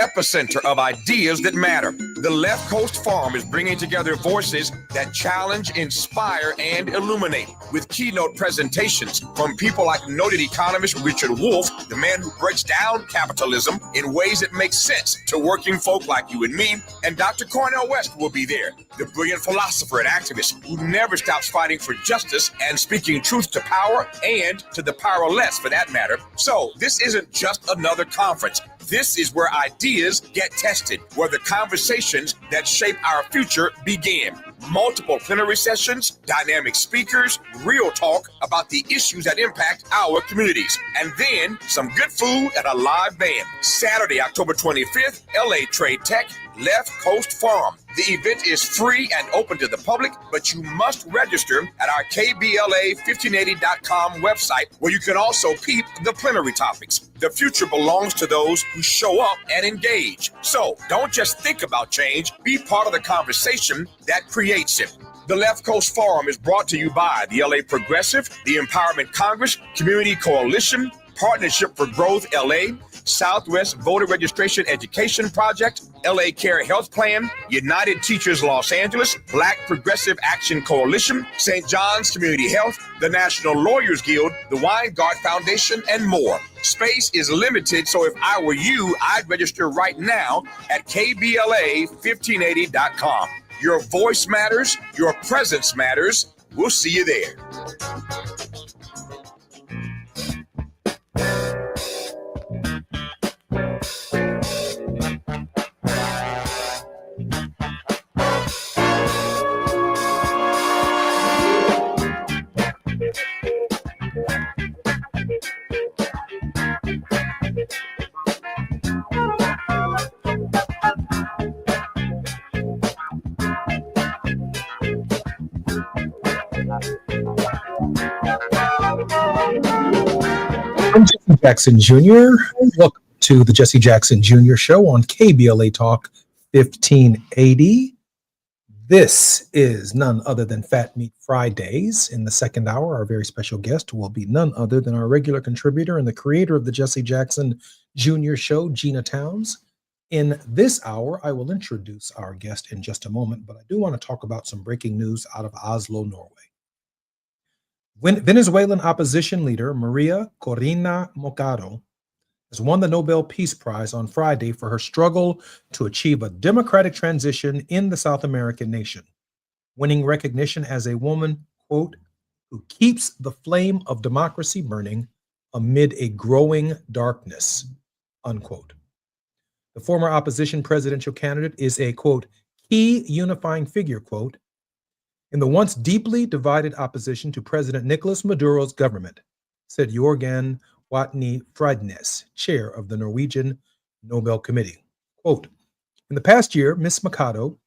epicenter of ideas that matter. The Left Coast Forum is bringing together voices that challenge, inspire, and illuminate, with keynote presentations from people like noted economist Richard Wolff, the man who breaks down capitalism in ways that make sense to working folk like you and me, and Dr. Cornel West will be there, the brilliant philosopher and activist who never stops fighting for justice and speaking truth to power and to the powerless, for that matter. So this isn't just another conference. This is where ideas get tested, where the conversations that shape our future begin. Multiple plenary sessions, dynamic speakers, real talk about the issues that impact our communities, and then some good food and a live band. Saturday, October 25th, LA Trade Tech, Left Coast Forum. The event is free and open to the public, but you must register at our KBLA1580.com website, where you can also peep the plenary topics. The future belongs to those who show up and engage. So don't just think about change, be part of the conversation that creates it. The Left Coast Forum is brought to you by the LA Progressive, the Empowerment Congress, Community Coalition, Partnership for Growth LA, Southwest Voter Registration Education Project, LA Care Health Plan, United Teachers Los Angeles, Black Progressive Action Coalition, St. John's Community Health, the National Lawyers Guild, the Weingart Foundation, and more. Space is limited, so if I were you, I'd register right now at KBLA1580.com. Your voice matters, your presence matters. We'll see you there. I'm Jesse Jackson Jr. Welcome to the Jesse Jackson Jr. Show on KBLA Talk 1580. This is none other than Fat Meat Fridays. In the second hour, our very special guest will be none other than our regular contributor and the creator of the Jesse Jackson Jr. Show, Gina Towns. In this hour, I will introduce our guest in just a moment, but I do want to talk about some breaking news out of Oslo, Norway. Venezuelan opposition leader Maria Corina Machado has won the Nobel Peace Prize on Friday for her struggle to achieve a democratic transition in the South American nation, winning recognition as a woman, quote, who keeps the flame of democracy burning amid a growing darkness, unquote. The former opposition presidential candidate is a, quote, key unifying figure, quote, in the once deeply divided opposition to President Nicolas Maduro's government, said Jorgen Watne Fridnes, chair of the Norwegian Nobel Committee. Quote, in the past year, Ms. Machado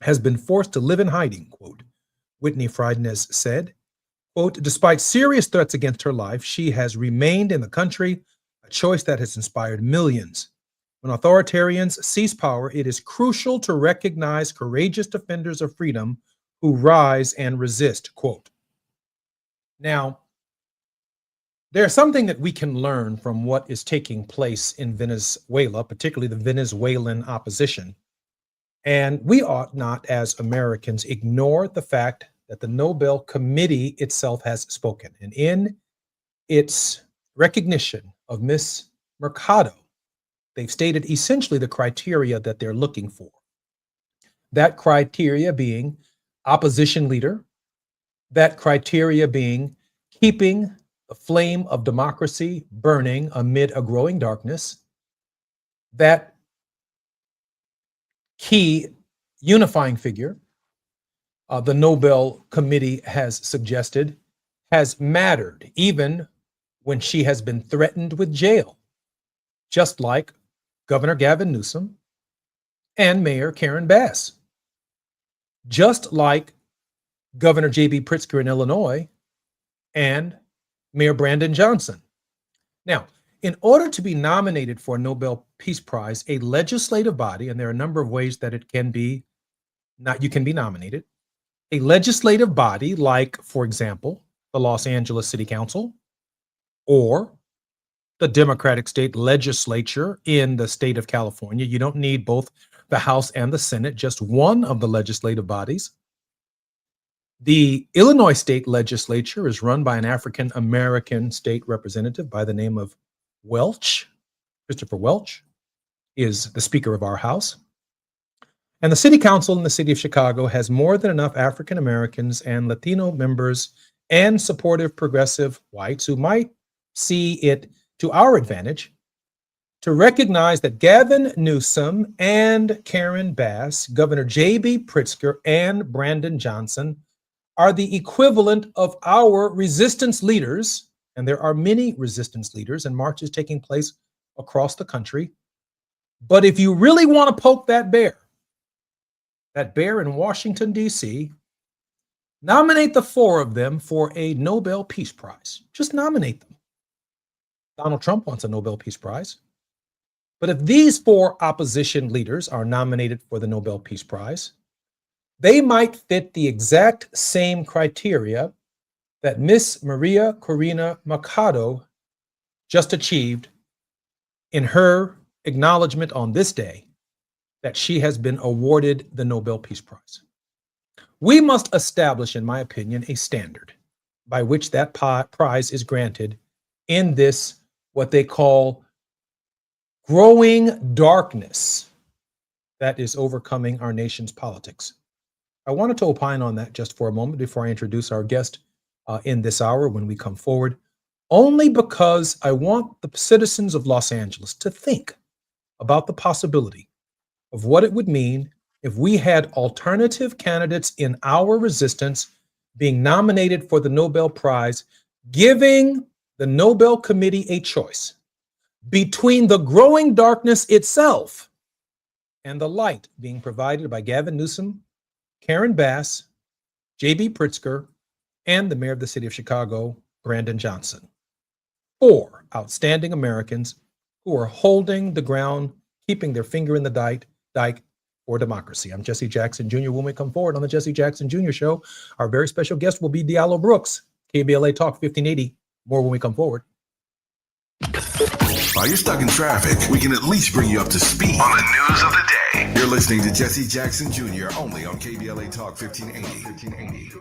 has been forced to live in hiding, quote, Whitney Fridnes said. Quote, despite serious threats against her life, she has remained in the country, a choice that has inspired millions. When authoritarians seize power, it is crucial to recognize courageous defenders of freedom who rise and resist, quote. Now, there's something that we can learn from what is taking place in Venezuela, particularly the Venezuelan opposition. And we ought not, as Americans, ignore the fact that the Nobel Committee itself has spoken. And in its recognition of Ms. Mercado, they've stated essentially the criteria that they're looking for. That criteria being opposition leader, that criteria being keeping the flame of democracy burning amid a growing darkness, that key unifying figure, the Nobel Committee has suggested, has mattered even when she has been threatened with jail, just like Governor Gavin Newsom and Mayor Karen Bass. Just like Governor J.B. Pritzker in Illinois and Mayor Brandon Johnson. Now, in order to be nominated for a Nobel Peace Prize, a legislative body, and there are a number of ways that it can be, you can be nominated, a legislative body like, for example, the Los Angeles City Council or the Democratic state legislature in the state of California. You don't need both the House and the Senate, just one of the legislative bodies. The Illinois state legislature is run by an African American state representative by the name of Welch. Christopher Welch is the Speaker of our House. And the city council in the city of Chicago has more than enough African Americans and Latino members and supportive progressive whites who might see it to our advantage to recognize that Gavin Newsom and Karen Bass, Governor J.B. Pritzker, and Brandon Johnson are the equivalent of our resistance leaders, and there are many resistance leaders and marches taking place across the country. But if you really want to poke that bear in Washington, D.C., nominate the four of them for a Nobel Peace Prize. Just nominate them. Donald Trump wants a Nobel Peace Prize. But if these four opposition leaders are nominated for the Nobel Peace Prize, they might fit the exact same criteria that Miss Maria Corina Machado just achieved in her acknowledgement on this day that she has been awarded the Nobel Peace Prize. We must establish, in my opinion, a standard by which that prize is granted in this, what they call growing darkness that is overcoming our nation's politics. I wanted to opine on that just for a moment before I introduce our guest in this hour when we come forward, only because I want the citizens of Los Angeles to think about the possibility of what it would mean if we had alternative candidates in our resistance being nominated for the Nobel Prize, giving the Nobel Committee a choice between the growing darkness itself and the light being provided by Gavin Newsom, Karen Bass, J.B. Pritzker, and the mayor of the city of Chicago, Brandon Johnson. Four outstanding Americans who are holding the ground, keeping their finger in the dike for democracy. I'm Jesse Jackson Jr. When we come forward on the Jesse Jackson Jr. Show, our very special guest will be Diallo Brooks, KBLA Talk 1580. More when we come forward. While you're stuck in traffic, we can at least bring you up to speed on the news of the day. You're listening to Jesse Jackson Jr. only on KBLA Talk 1580.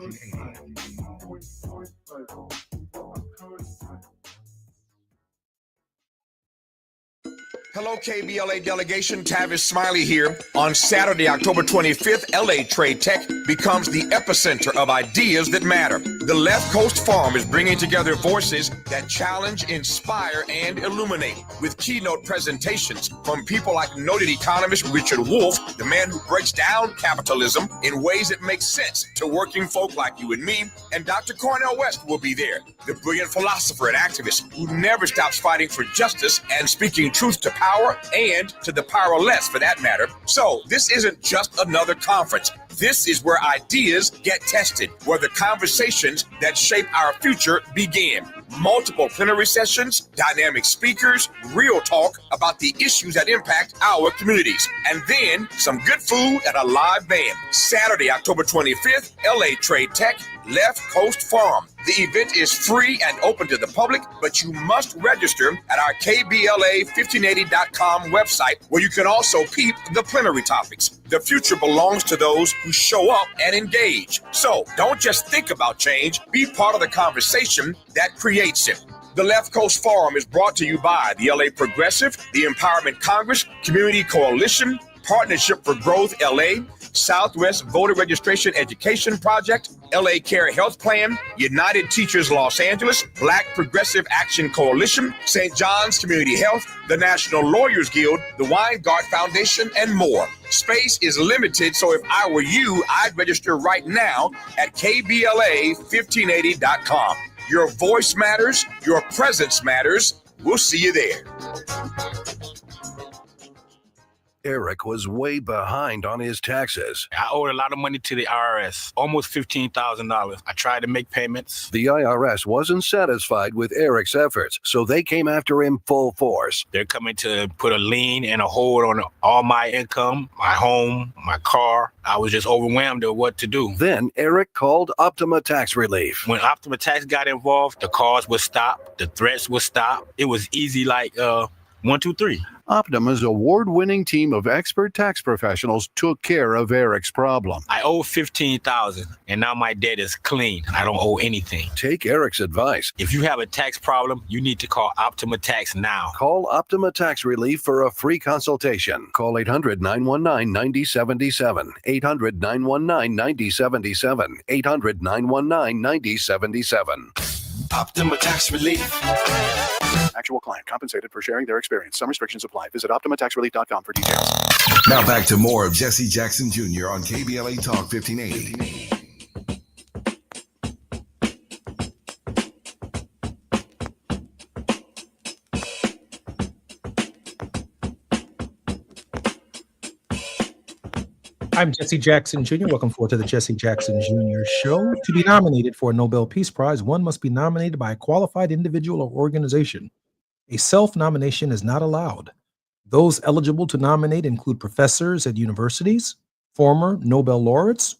Hello, KBLA delegation. Tavis Smiley here. On Saturday, October 25th, LA Trade Tech becomes the epicenter of ideas that matter. The Left Coast Forum is bringing together voices that challenge, inspire, and illuminate with keynote presentations from people like noted economist Richard Wolff, the man who breaks down capitalism in ways that make sense to working folk like you and me, and Dr. Cornel West will be there, the brilliant philosopher and activist who never stops fighting for justice and speaking truth to power and to the powerless, for that matter. So this isn't just another conference. This is where ideas get tested, where the conversations that shape our future begin. Multiple plenary sessions, dynamic speakers, real talk about the issues that impact our communities, and then some good food and a live band. Saturday, October 25th, LA Trade Tech, Left Coast Forum. The event is free and open to the public, but you must register at our KBLA1580.com website, where you can also peep the plenary topics. The future belongs to those who show up and engage. So don't just think about change, be part of the conversation that creates it. The Left Coast Forum is brought to you by the LA Progressive, the Empowerment Congress, Community Coalition, Partnership for Growth LA, Southwest Voter Registration Education Project, LA Care Health Plan, United Teachers Los Angeles, Black Progressive Action Coalition, St. John's Community Health, the National Lawyers Guild, the Weingart Foundation, and more. Space is limited, so if I were you, I'd register right now at KBLA1580.com. Your voice matters, your presence matters. We'll see you there. Eric was way behind on his taxes. I owed a lot of money to the IRS, almost $15,000. I tried to make payments. The IRS wasn't satisfied with Eric's efforts, so they came after him full force. They're coming to put a lien and a hold on all my income, my home, my car. I was just overwhelmed at what to do. Then Eric called Optima Tax Relief. When Optima Tax got involved, the calls would stop, the threats would stop. It was easy like 1, 2, 3. Optima's award-winning team of expert tax professionals took care of Eric's problem. I owe $15,000 and now my debt is clean. I don't owe anything. Take Eric's advice. If you have a tax problem, you need to call Optima Tax now. Call Optima Tax Relief for a free consultation. Call 800-919-9077. 800-919-9077. 800-919-9077. Optima Tax Relief. Actual client compensated for sharing their experience. Some restrictions apply. Visit OptimaTaxRelief.com for details. Now back to more of Jesse Jackson Jr. on KBLA Talk 1580. I'm Jesse Jackson Jr. Welcome forward to the Jesse Jackson Jr. Show. To be nominated for a Nobel Peace Prize, one must be nominated by a qualified individual or organization. A self-nomination is not allowed. Those eligible to nominate include professors at universities, former Nobel laureates,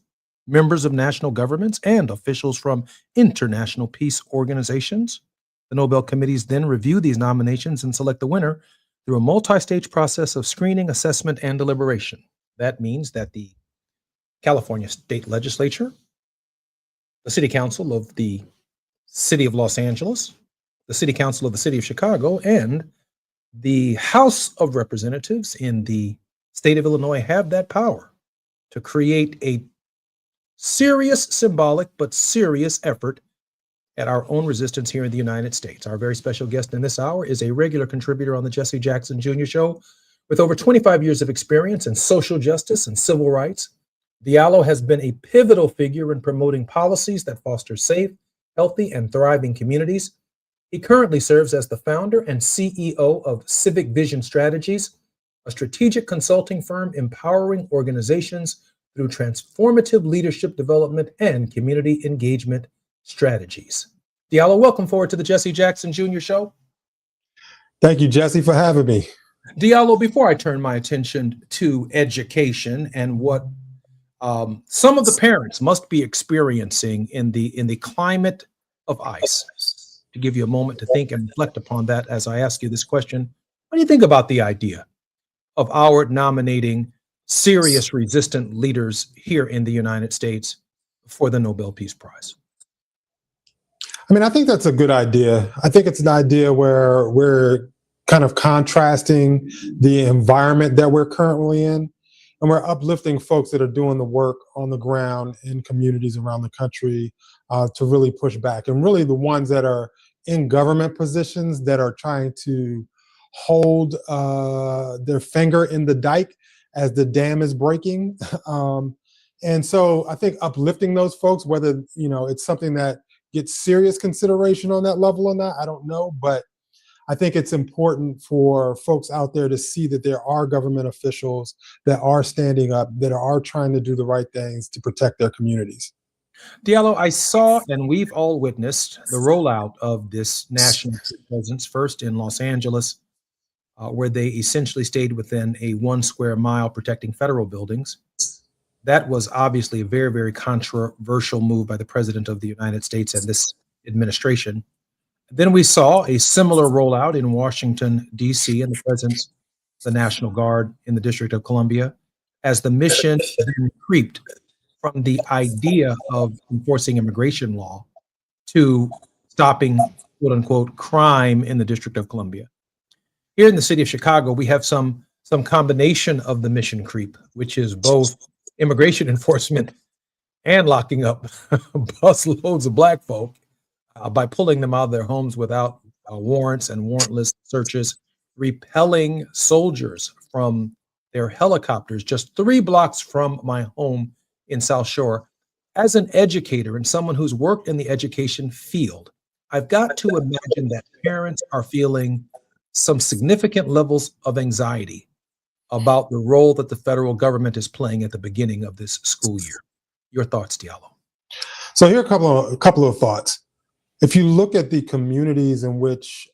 members of national governments, and officials from international peace organizations. The Nobel committees then review these nominations and select the winner through a multi-stage process of screening, assessment, and deliberation. That means that the California State Legislature, the City Council of the City of Los Angeles, the City Council of the City of Chicago, and the House of Representatives in the state of Illinois have that power to create a serious, symbolic, but serious effort at our own resistance here in the United States. Our very special guest in this hour is a regular contributor on the Jesse Jackson Jr. Show. With over 25 years of experience in social justice and civil rights, Diallo has been a pivotal figure in promoting policies that foster safe, healthy, and thriving communities. He currently serves as the founder and CEO of Civic Vision Strategies, a strategic consulting firm empowering organizations through transformative leadership development and community engagement strategies. Diallo, welcome forward to the Jesse Jackson Jr. Show. Thank you, Jesse, for having me. Diallo, before I turn my attention to education and what some of the parents must be experiencing in the climate of ICE, to give you a moment to think and reflect upon that as I ask you this question, what do you think about the idea of our nominating serious resistant leaders here in the United States for the Nobel Peace Prize? I mean, I think that's a good idea. I think it's an idea where we're kind of contrasting the environment that we're currently in, and we're uplifting folks that are doing the work on the ground in communities around the country to really push back, and really the ones that are in government positions that are trying to hold their finger in the dike as the dam is breaking. And so I think uplifting those folks, whether it's something that gets serious consideration on that level or not, I don't know, but I think it's important for folks out there to see that there are government officials that are standing up, that are trying to do the right things to protect their communities. Diallo, I saw, and we've all witnessed, the rollout of this national presence, first in Los Angeles, where they essentially stayed within a 1 square mile protecting federal buildings. That was obviously a very, very controversial move by the President of the United States and this administration. Then we saw a similar rollout in Washington, D.C., and the presence of the National Guard in the District of Columbia, as the mission then creeped from the idea of enforcing immigration law to stopping, quote unquote, crime in the District of Columbia. Here in the city of Chicago, we have some combination of the mission creep, which is both immigration enforcement and locking up bus loads of Black folk by pulling them out of their homes without warrants and warrantless searches, repelling soldiers from their helicopters just 3 blocks from my home in South Shore. As an educator and someone who's worked in the education field, I've got to imagine that parents are feeling some significant levels of anxiety about the role that the federal government is playing at the beginning of this school year. Your thoughts, Diallo? So here are a couple of thoughts. If you look at the communities in which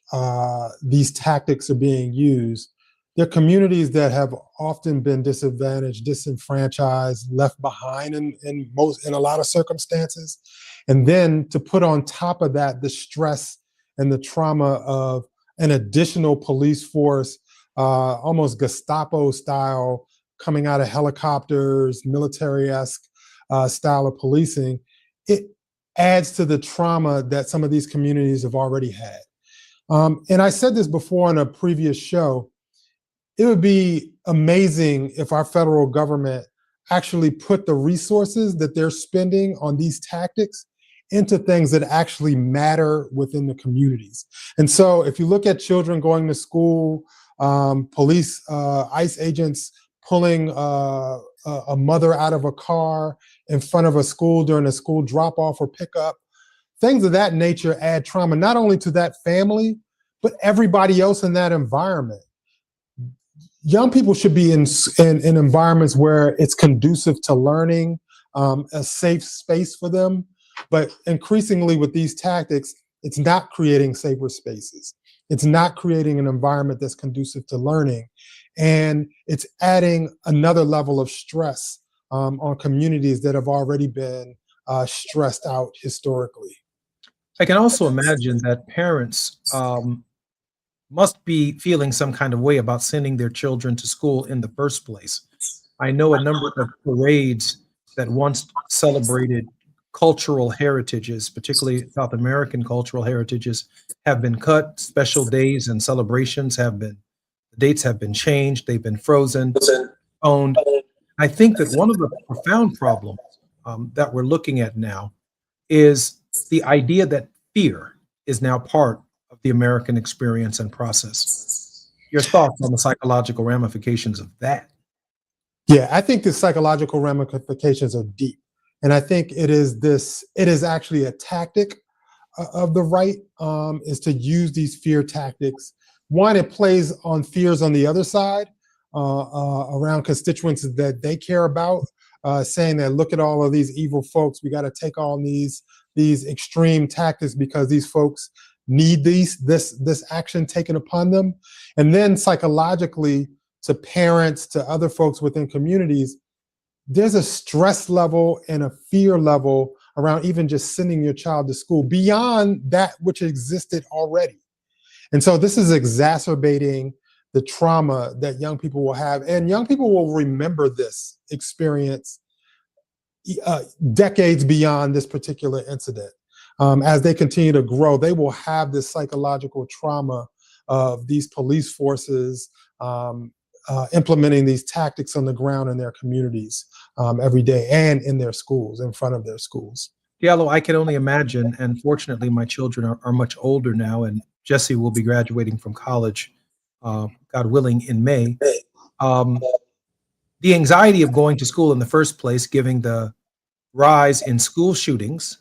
these tactics are being used, they're communities that have often been disadvantaged, disenfranchised, left behind in a lot of circumstances. And then to put on top of that the stress and the trauma of an additional police force, almost Gestapo style, coming out of helicopters, military-esque style of policing, it adds to the trauma that some of these communities have already had. And I said this before on a previous show, it would be amazing if our federal government actually put the resources that they're spending on these tactics into things that actually matter within the communities. And so if you look at children going to school, police, ICE agents pulling a mother out of a car in front of a school during a school drop-off or pickup, things of that nature add trauma, not only to that family, but everybody else in that environment. Young people should be in environments where it's conducive to learning, a safe space for them. But increasingly with these tactics, it's not creating safer spaces. It's not creating an environment that's conducive to learning. And it's adding another level of stress on communities that have already been stressed out historically. I can also imagine that parents must be feeling some kind of way about sending their children to school in the first place. I know a number of parades that once celebrated cultural heritages, particularly South American cultural heritages, have been cut. Special days and celebrations the dates have been changed, they've been frozen, owned. I think that one of the profound problems that we're looking at now is the idea that fear is now part of the American experience and process. Your thoughts on the psychological ramifications of that? Yeah, I think the psychological ramifications are deep. And I think it is actually a tactic of the right, is to use these fear tactics. One, it plays on fears on the other side, around constituents that they care about, saying that look at all of these evil folks, we got to take on these extreme tactics because these folks need this action taken upon them. And then psychologically, to parents, to other folks within communities, there's a stress level and a fear level around even just sending your child to school beyond that which existed already. And so this is exacerbating the trauma that young people will have. And young people will remember this experience decades beyond this particular incident. As they continue to grow, they will have this psychological trauma of these police forces implementing these tactics on the ground in their communities every day and in their schools, in front of their schools. Diallo, I can only imagine, and fortunately my children are much older now, and Jesse will be graduating from college, God willing, in May. The anxiety of going to school in the first place, given the rise in school shootings,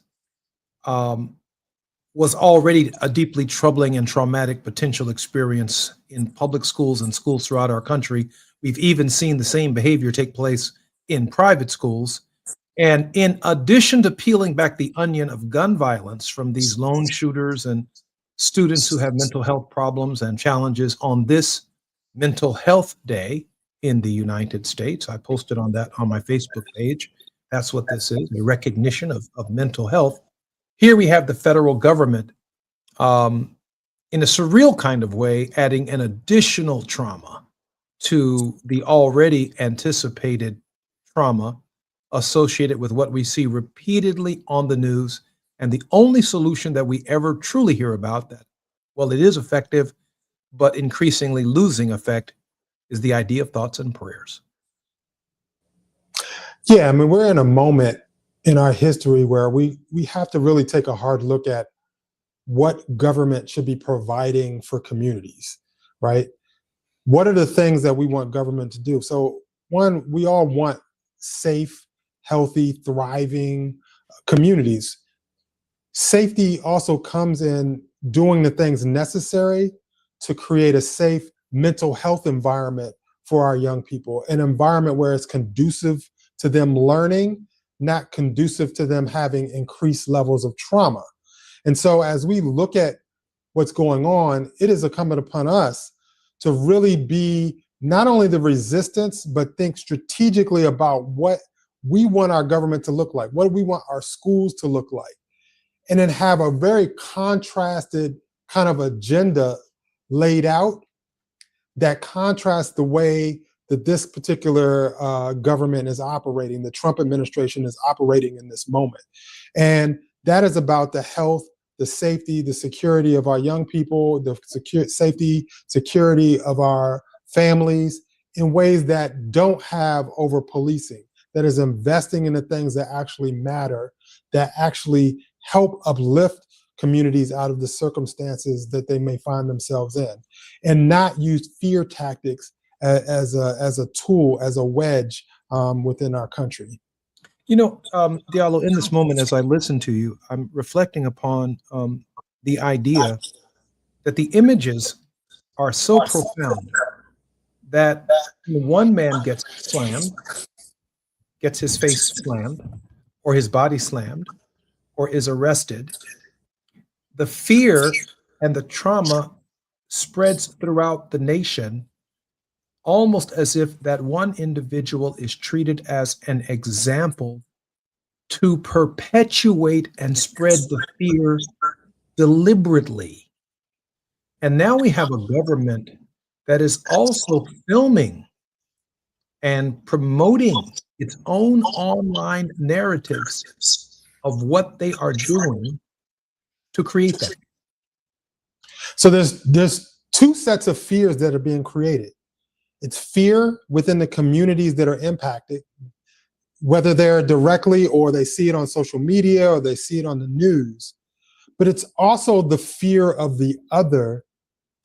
was already a deeply troubling and traumatic potential experience in public schools and schools throughout our country. We've even seen the same behavior take place in private schools. And in addition to peeling back the onion of gun violence from these lone shooters and students who have mental health problems and challenges on this Mental Health Day in the United States, I posted on that on my Facebook page. That's what this is, a recognition of mental health. Here we have the federal government in a surreal kind of way, adding an additional trauma to the already anticipated trauma associated with what we see repeatedly on the news. And the only solution that we ever truly hear about that, well, it is effective, but increasingly losing effect, is the idea of thoughts and prayers. Yeah, I mean, we're in a moment in our history where we have to really take a hard look at what government should be providing for communities, right? What are the things that we want government to do? So one, we all want safe, healthy, thriving communities. Safety also comes in doing the things necessary to create a safe mental health environment for our young people, an environment where it's conducive to them learning, not conducive to them having increased levels of trauma. And so as we look at what's going on, it is incumbent upon us to really be not only the resistance, but think strategically about what we want our government to look like, what do we want our schools to look like, and then have a very contrasted kind of agenda laid out that contrasts the way that this particular government is operating, the Trump administration is operating in this moment. And that is about the health, the safety, the security of our young people, the security of our families in ways that don't have over policing, that is investing in the things that actually matter, that actually help uplift communities out of the circumstances that they may find themselves in, and not use fear tactics as a tool, as a wedge within our country. You know, Diallo, in this moment, as I listen to you, I'm reflecting upon the idea that the images are so profound that one man gets slammed, gets his face slammed, or his body slammed, or is arrested. The fear and the trauma spreads throughout the nation, almost as if that one individual is treated as an example to perpetuate and spread the fear deliberately. And now we have a government that is also filming and promoting its own online narratives of what they are doing to create that. So there's two sets of fears that are being created. It's fear within the communities that are impacted, whether they're directly or they see it on social media or they see it on the news. But it's also the fear of the other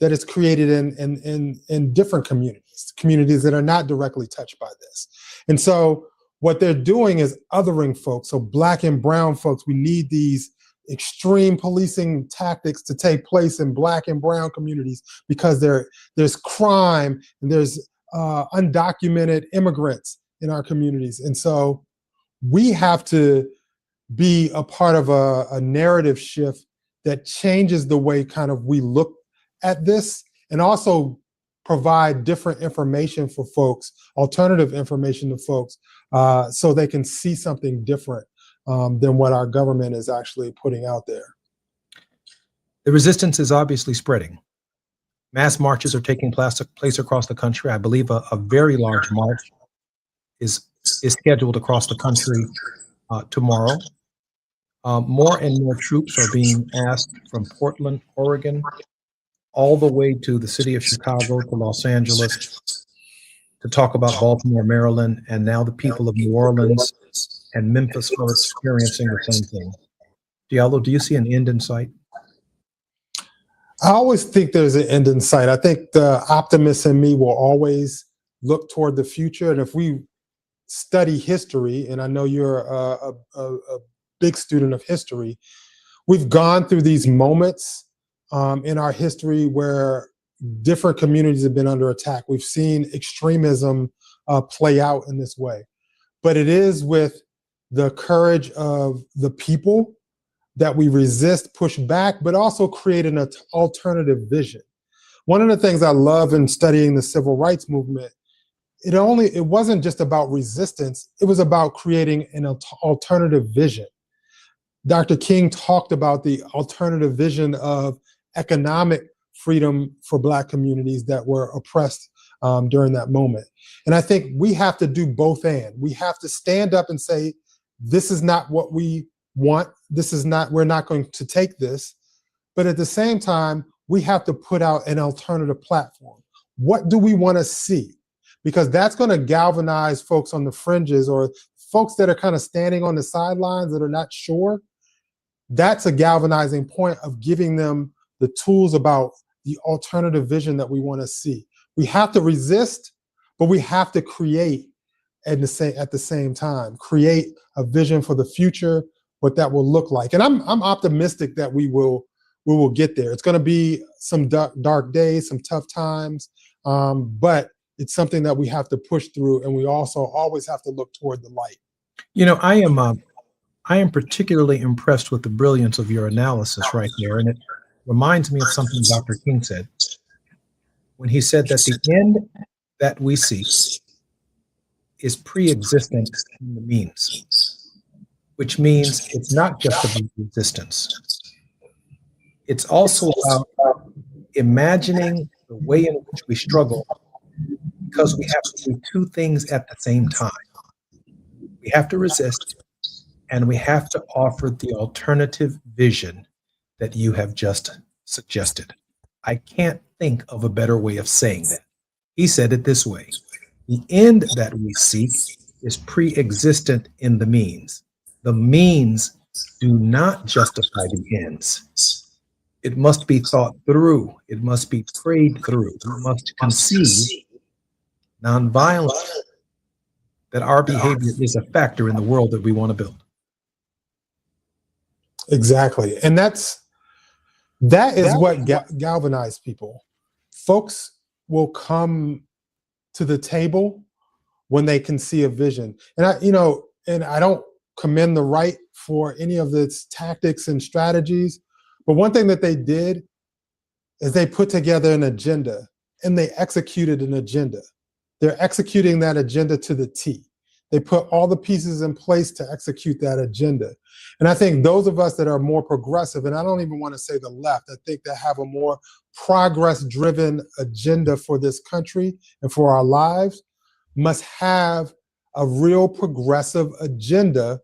that is created in different communities that are not directly touched by this. And so what they're doing is othering folks. So Black and brown folks, we need these extreme policing tactics to take place in Black and brown communities because there's crime and there's undocumented immigrants in our communities. And so we have to be a part of a narrative shift that changes the way kind of we look at this, and also provide different information for folks, alternative information to folks, so they can see something different than what our government is actually putting out there. The resistance is obviously spreading. Mass marches are taking place across the country. I believe a very large march is scheduled across the country tomorrow. More and more troops are being asked from Portland, Oregon, all the way to the city of Chicago, to Los Angeles, to talk about Baltimore, Maryland, and now the people of New Orleans and Memphis are experiencing the same thing. Diallo, do you see an end in sight? I always think there's an end in sight. I think the optimist in me will always look toward the future. And if we study history, and I know you're a big student of history, we've gone through these moments in our history where different communities have been under attack. We've seen extremism play out in this way. But it is with the courage of the people that we resist, push back, but also create an alternative vision. One of the things I love in studying the civil rights movement, it wasn't just about resistance, it was about creating an alternative vision. Dr. King talked about the alternative vision of economic freedom for Black communities that were oppressed during that moment. And I think we have to do both and. We have to stand up and say, this is not what we want. We're not going to take this. But at the same time, we have to put out an alternative platform. What do we want to see? Because that's going to galvanize folks on the fringes or folks that are kind of standing on the sidelines that are not sure. That's a galvanizing point of giving them the tools about the alternative vision that we want to see. We have to resist, but we have to create at the same time, create a vision for the future, what that will look like. And I'm optimistic that we will get there. It's going to be some dark days, some tough times, but It's something that we have to push through, and we also always have to look toward the light. You know, I am particularly impressed with the brilliance of your analysis right there, and it reminds me of something Dr. King said when he said that the end that we seek is pre-existent in the means, which means it's not just about existence. It's also about imagining the way in which we struggle, because we have to do two things at the same time. We have to resist, and we have to offer the alternative vision that you have just suggested. I can't think of a better way of saying that. He said it this way: the end that we seek is pre-existent in the means. The means do not justify the ends. It must be thought through. It must be prayed through. We must conceive nonviolently that our behavior is a factor in the world that we want to build. Exactly. And that is what galvanized people. Folks will come to the table when they can see a vision. And I don't commend the right for any of its tactics and strategies, but one thing that they did is they put together an agenda and they executed an agenda. They're executing that agenda to the T. They put all the pieces in place to execute that agenda. And I think those of us that are more progressive, and I don't even want to say the left, I think that have a more progress-driven agenda for this country and for our lives, must have a real progressive agenda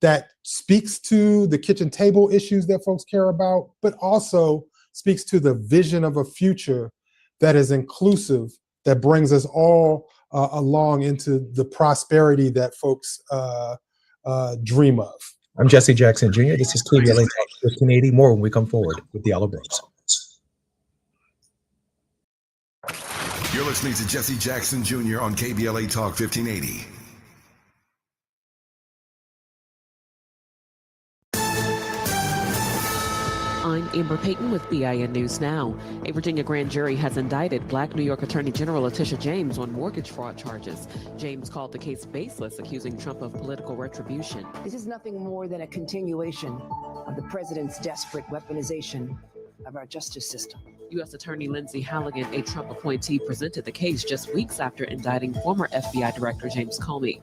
that speaks to the kitchen table issues that folks care about, but also speaks to the vision of a future that is inclusive, that brings us all along into the prosperity that folks dream of. I'm Jesse Jackson Jr. This is KBLA Talk 1580. More when we come forward with the Yellow Bros. You're listening to Jesse Jackson Jr. on KBLA Talk 1580. I'm Amber Payton with BIN News Now. A Virginia grand jury has indicted Black New York Attorney General Letitia James on mortgage fraud charges. James called the case baseless, accusing Trump of political retribution. This is nothing more than a continuation of the president's desperate weaponization of our justice system. U.S. Attorney Lindsay Halligan, a Trump appointee, presented the case just weeks after indicting former FBI Director James Comey.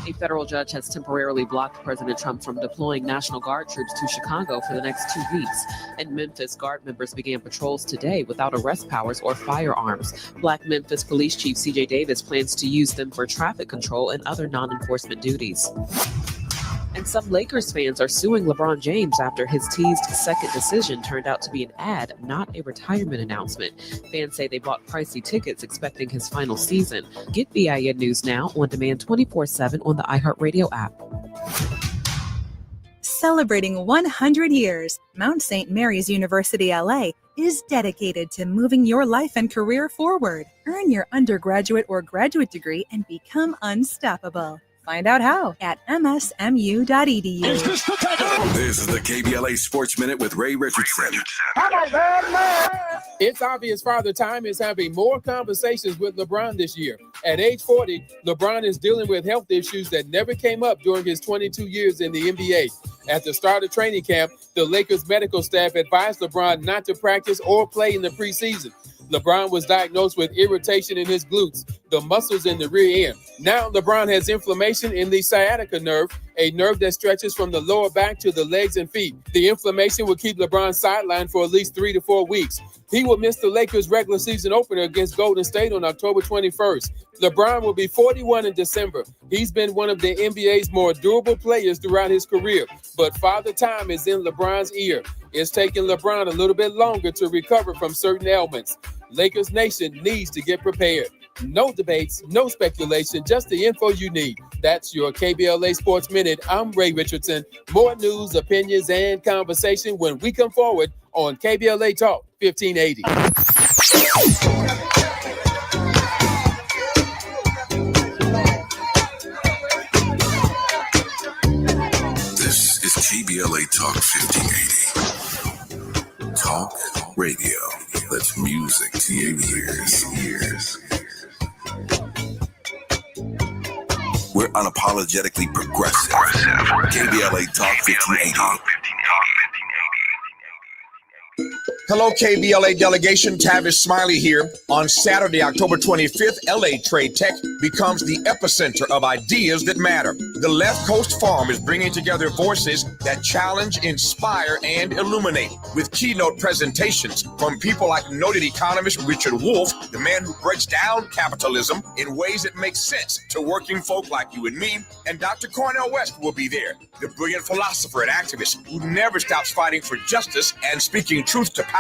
A federal judge has temporarily blocked President Trump from deploying National Guard troops to Chicago for the next 2 weeks. In Memphis, Guard members began patrols today without arrest powers or firearms. Black Memphis Police Chief C.J. Davis plans to use them for traffic control and other non-enforcement duties. And some Lakers fans are suing LeBron James after his teased second decision turned out to be an ad, not a retirement announcement. Fans say they bought pricey tickets expecting his final season. Get BIN News Now on demand 24/7 on the iHeartRadio app. Celebrating 100 years, Mount St. Mary's University LA is dedicated to moving your life and career forward. Earn your undergraduate or graduate degree and become unstoppable. Find out how at msmu.edu. This is the KBLA Sports Minute with Ray Richardson. It's obvious Father Time is having more conversations with LeBron this year. At age 40, LeBron is dealing with health issues that never came up during his 22 years in the NBA. At the start of training camp, the Lakers medical staff advised LeBron not to practice or play in the preseason. LeBron was diagnosed with irritation in his glutes, the muscles in the rear end. Now LeBron has inflammation in the sciatica nerve, a nerve that stretches from the lower back to the legs and feet. The inflammation will keep LeBron sidelined for at least 3 to 4 weeks. He will miss the Lakers' regular season opener against Golden State on October 21st. LeBron will be 41 in December. He's been one of the NBA's more durable players throughout his career, but Father Time is in LeBron's ear. It's taking LeBron a little bit longer to recover from certain ailments. Lakers Nation needs to get prepared. No debates, no speculation, just the info you need. That's your KBLA Sports Minute. I'm Ray Richardson. More news, opinions, and conversation when we come forward on KBLA Talk 1580. This is KBLA Talk 1580. Talk radio that best music to your ears. We're unapologetically progressive. KBLA Talk 1580. Hello, KBLA delegation. Tavis Smiley here. On Saturday, October 25th, LA Trade Tech becomes the epicenter of ideas that matter. The Left Coast Forum is bringing together voices that challenge, inspire, and illuminate with keynote presentations from people like noted economist Richard Wolff, the man who breaks down capitalism in ways that make sense to working folk like you and me, and Dr. Cornel West will be there, the brilliant philosopher and activist who never stops fighting for justice and speaking truth to power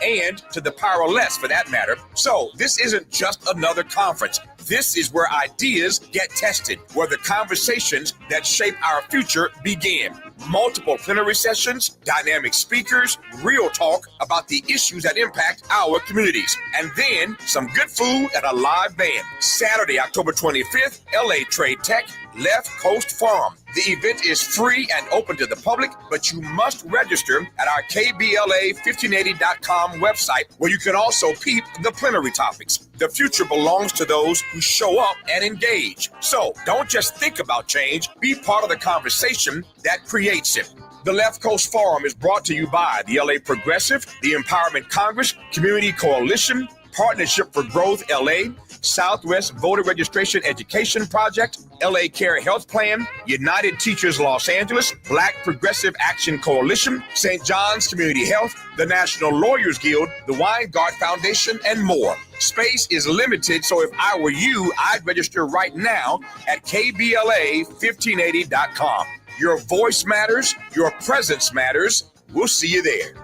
and to the powerless for that matter. So this isn't just another conference. This is where ideas get tested, where the conversations that shape our future begin. Multiple plenary sessions, dynamic speakers, real talk about the issues that impact our communities, and then some good food and a live band. Saturday, October 25th, LA Trade Tech, Left Coast Forum. The event is free and open to the public, but you must register at our KBLA1580.com website, where you can also peep the plenary topics. The future belongs to those who show up and engage. So don't just think about change, be part of the conversation that creates it. The Left Coast Forum is brought to you by the LA Progressive, the Empowerment Congress, Community Coalition, Partnership for Growth LA, Southwest Voter Registration Education Project, LA Care Health Plan, United Teachers Los Angeles, Black Progressive Action Coalition, St. John's Community Health, the National Lawyers Guild, the Weingart Foundation, and more. Space is limited, so if I were you, I'd register right now at KBLA1580.com. Your voice matters, your presence matters. We'll see you there.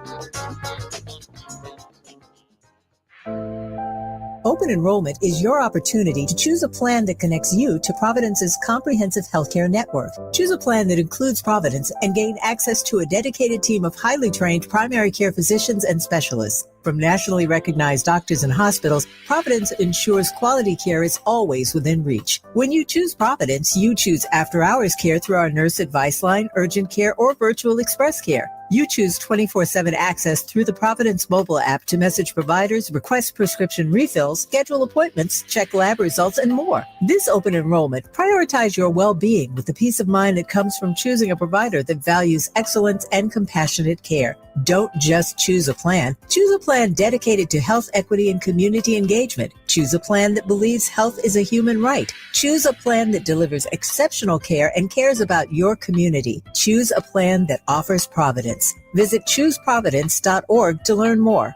Open enrollment is your opportunity to choose a plan that connects you to Providence's comprehensive healthcare network. Choose a plan that includes Providence and gain access to a dedicated team of highly trained primary care physicians and specialists. From nationally recognized doctors and hospitals, Providence ensures quality care is always within reach. When you choose Providence, you choose after-hours care through our nurse advice line, urgent care, or virtual express care. You choose 24/7 access through the Providence mobile app to message providers, request prescription refills, schedule appointments, check lab results, and more. This open enrollment, prioritize your well-being with the peace of mind that comes from choosing a provider that values excellence and compassionate care. Don't just choose a plan. Choose a plan dedicated to health equity and community engagement. Choose a plan that believes health is a human right. Choose a plan that delivers exceptional care and cares about your community. Choose a plan that offers Providence. Visit chooseprovidence.org to learn more.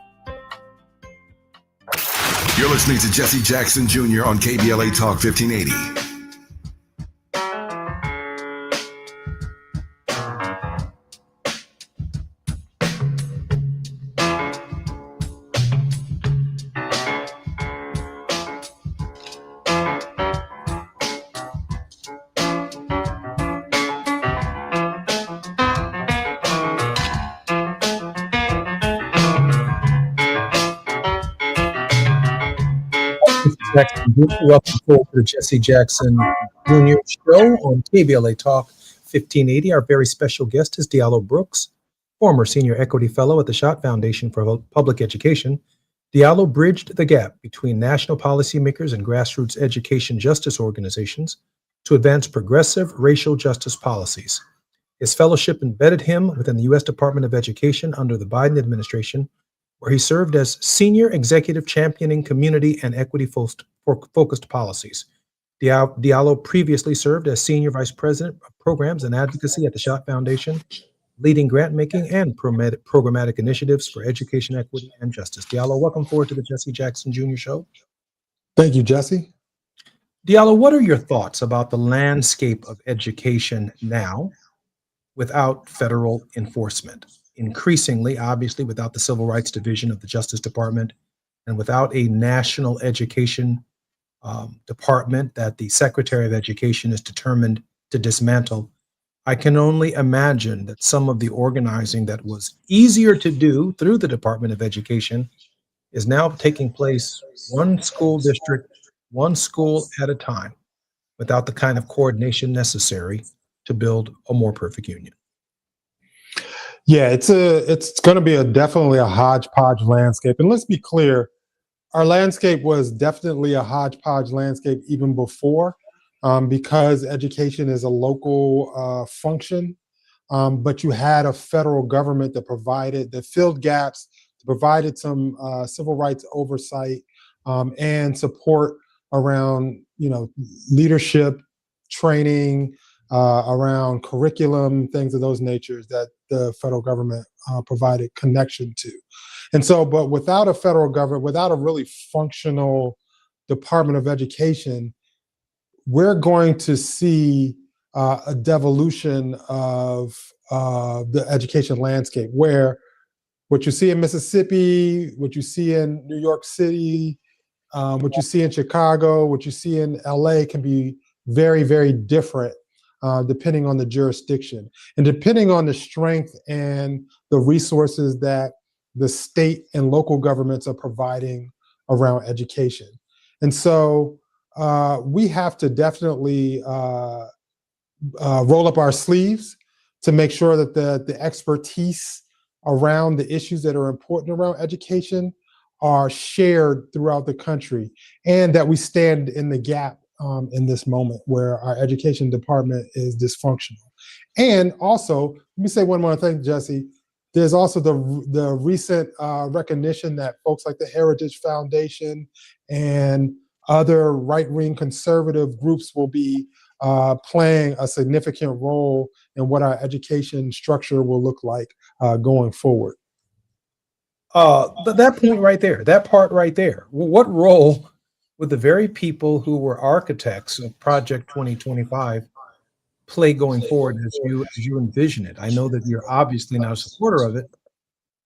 You're listening to Jesse Jackson Jr. on KBLA Talk 1580. Jackson Jr. Welcome forward to the Jesse Jackson Jr. Show on KBLA Talk 1580. Our very special guest is Diallo Brooks, former Senior Equity Fellow at the Schott Foundation for Public Education. Diallo bridged the gap between national policymakers and grassroots education justice organizations to advance progressive racial justice policies. His fellowship embedded him within the U.S. Department of Education under the Biden administration, where he served as senior executive championing community and equity-focused policies. Diallo previously served as senior vice president of programs and advocacy at the Schott Foundation, leading grant-making and programmatic initiatives for education equity and justice. Diallo, welcome forward to the Jesse Jackson Jr. Show. Thank you, Jesse. Diallo, what are your thoughts about the landscape of education now without federal enforcement? Increasingly, obviously, without the Civil Rights Division of the Justice Department and without a national education department that the Secretary of Education is determined to dismantle, I can only imagine that some of the organizing that was easier to do through the Department of Education is now taking place one school district, one school at a time, without the kind of coordination necessary to build a more perfect union. Yeah, it's going to be definitely a hodgepodge landscape. And let's be clear, our landscape was definitely a hodgepodge landscape even before, because education is a local function. But you had a federal government that filled gaps, provided some civil rights oversight and support around, leadership, training, around curriculum, things of those natures that the federal government provided connection to. And so, but without a federal government, without a really functional Department of Education, we're going to see a devolution of the education landscape, where what you see in Mississippi, what you see in New York City, what you see in Chicago, what you see in LA can be very, very different depending on the jurisdiction and depending on the strength and the resources that the state and local governments are providing around education. And so we have to definitely roll up our sleeves to make sure that the expertise around the issues that are important around education are shared throughout the country, and that we stand in the gap in this moment where our education department is dysfunctional. And also, let me say one more thing, Jesse. There's also the recent recognition that folks like the Heritage Foundation and other right-wing conservative groups will be playing a significant role in what our education structure will look like going forward. That point right there, that part right there, what role would the very people who were architects of Project 2025 play going forward as you envision it? I know that you're obviously not a supporter of it,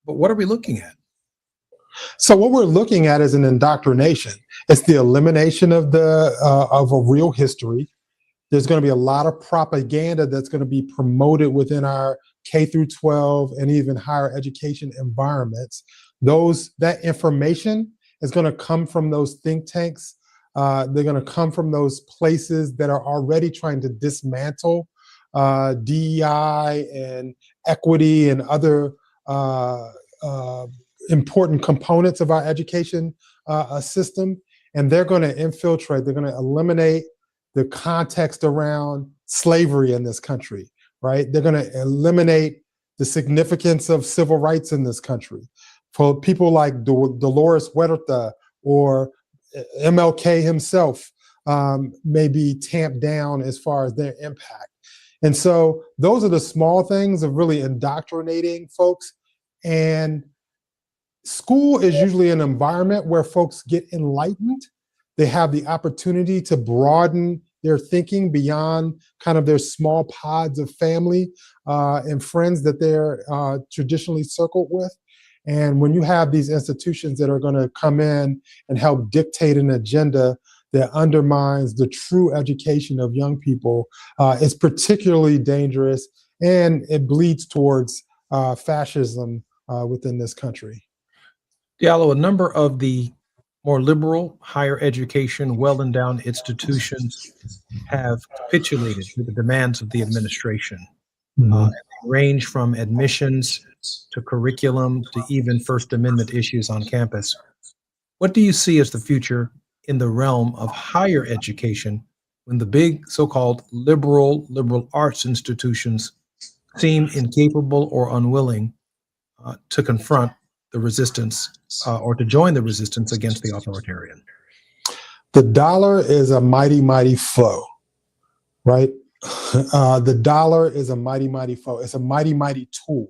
but what are we looking at? So what we're looking at is an indoctrination. It's the elimination of of a real history. There's going to be a lot of propaganda that's going to be promoted within our K through 12 and even higher education environments. That information is going to come from those think tanks. They're going to come from those places that are already trying to dismantle DEI and equity and other important components of our education system. And they're going to infiltrate, they're going to eliminate the context around slavery in this country, right? They're going to eliminate the significance of civil rights in this country. For people like Dolores Huerta or MLK himself may be tamped down as far as their impact. And so those are the small things of really indoctrinating folks. And school is usually an environment where folks get enlightened. They have the opportunity to broaden their thinking beyond kind of their small pods of family and friends that they're traditionally circled with. And when you have these institutions that are going to come in and help dictate an agenda that undermines the true education of young people, it's particularly dangerous, and it bleeds towards fascism within this country. Diallo, a number of the more liberal, higher education, well-endowed institutions have capitulated to the demands of the administration. They range from admissions to curriculum to even First Amendment issues on campus. What do you see as the future in the realm of higher education when the big so-called liberal arts institutions seem incapable or unwilling to confront the resistance or to join the resistance against the authoritarian? The dollar is a mighty, mighty foe, right? The dollar is a mighty, mighty foe. It's a mighty, mighty tool.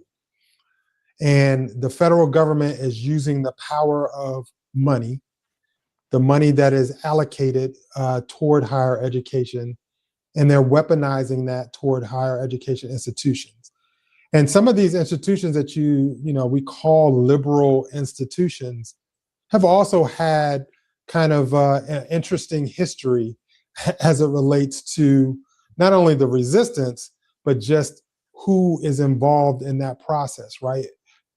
And the federal government is using the power of money, the money that is allocated toward higher education, and they're weaponizing that toward higher education institutions. And some of these institutions that we call liberal institutions have also had kind of an interesting history as it relates to not only the resistance, but just who is involved in that process, right?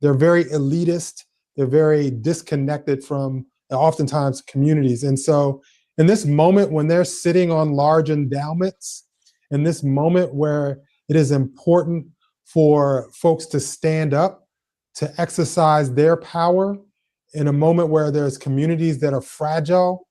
They're very elitist. They're very disconnected from oftentimes communities. And so in this moment when they're sitting on large endowments, in this moment where it is important for folks to stand up, to exercise their power in a moment where there's communities that are fragile.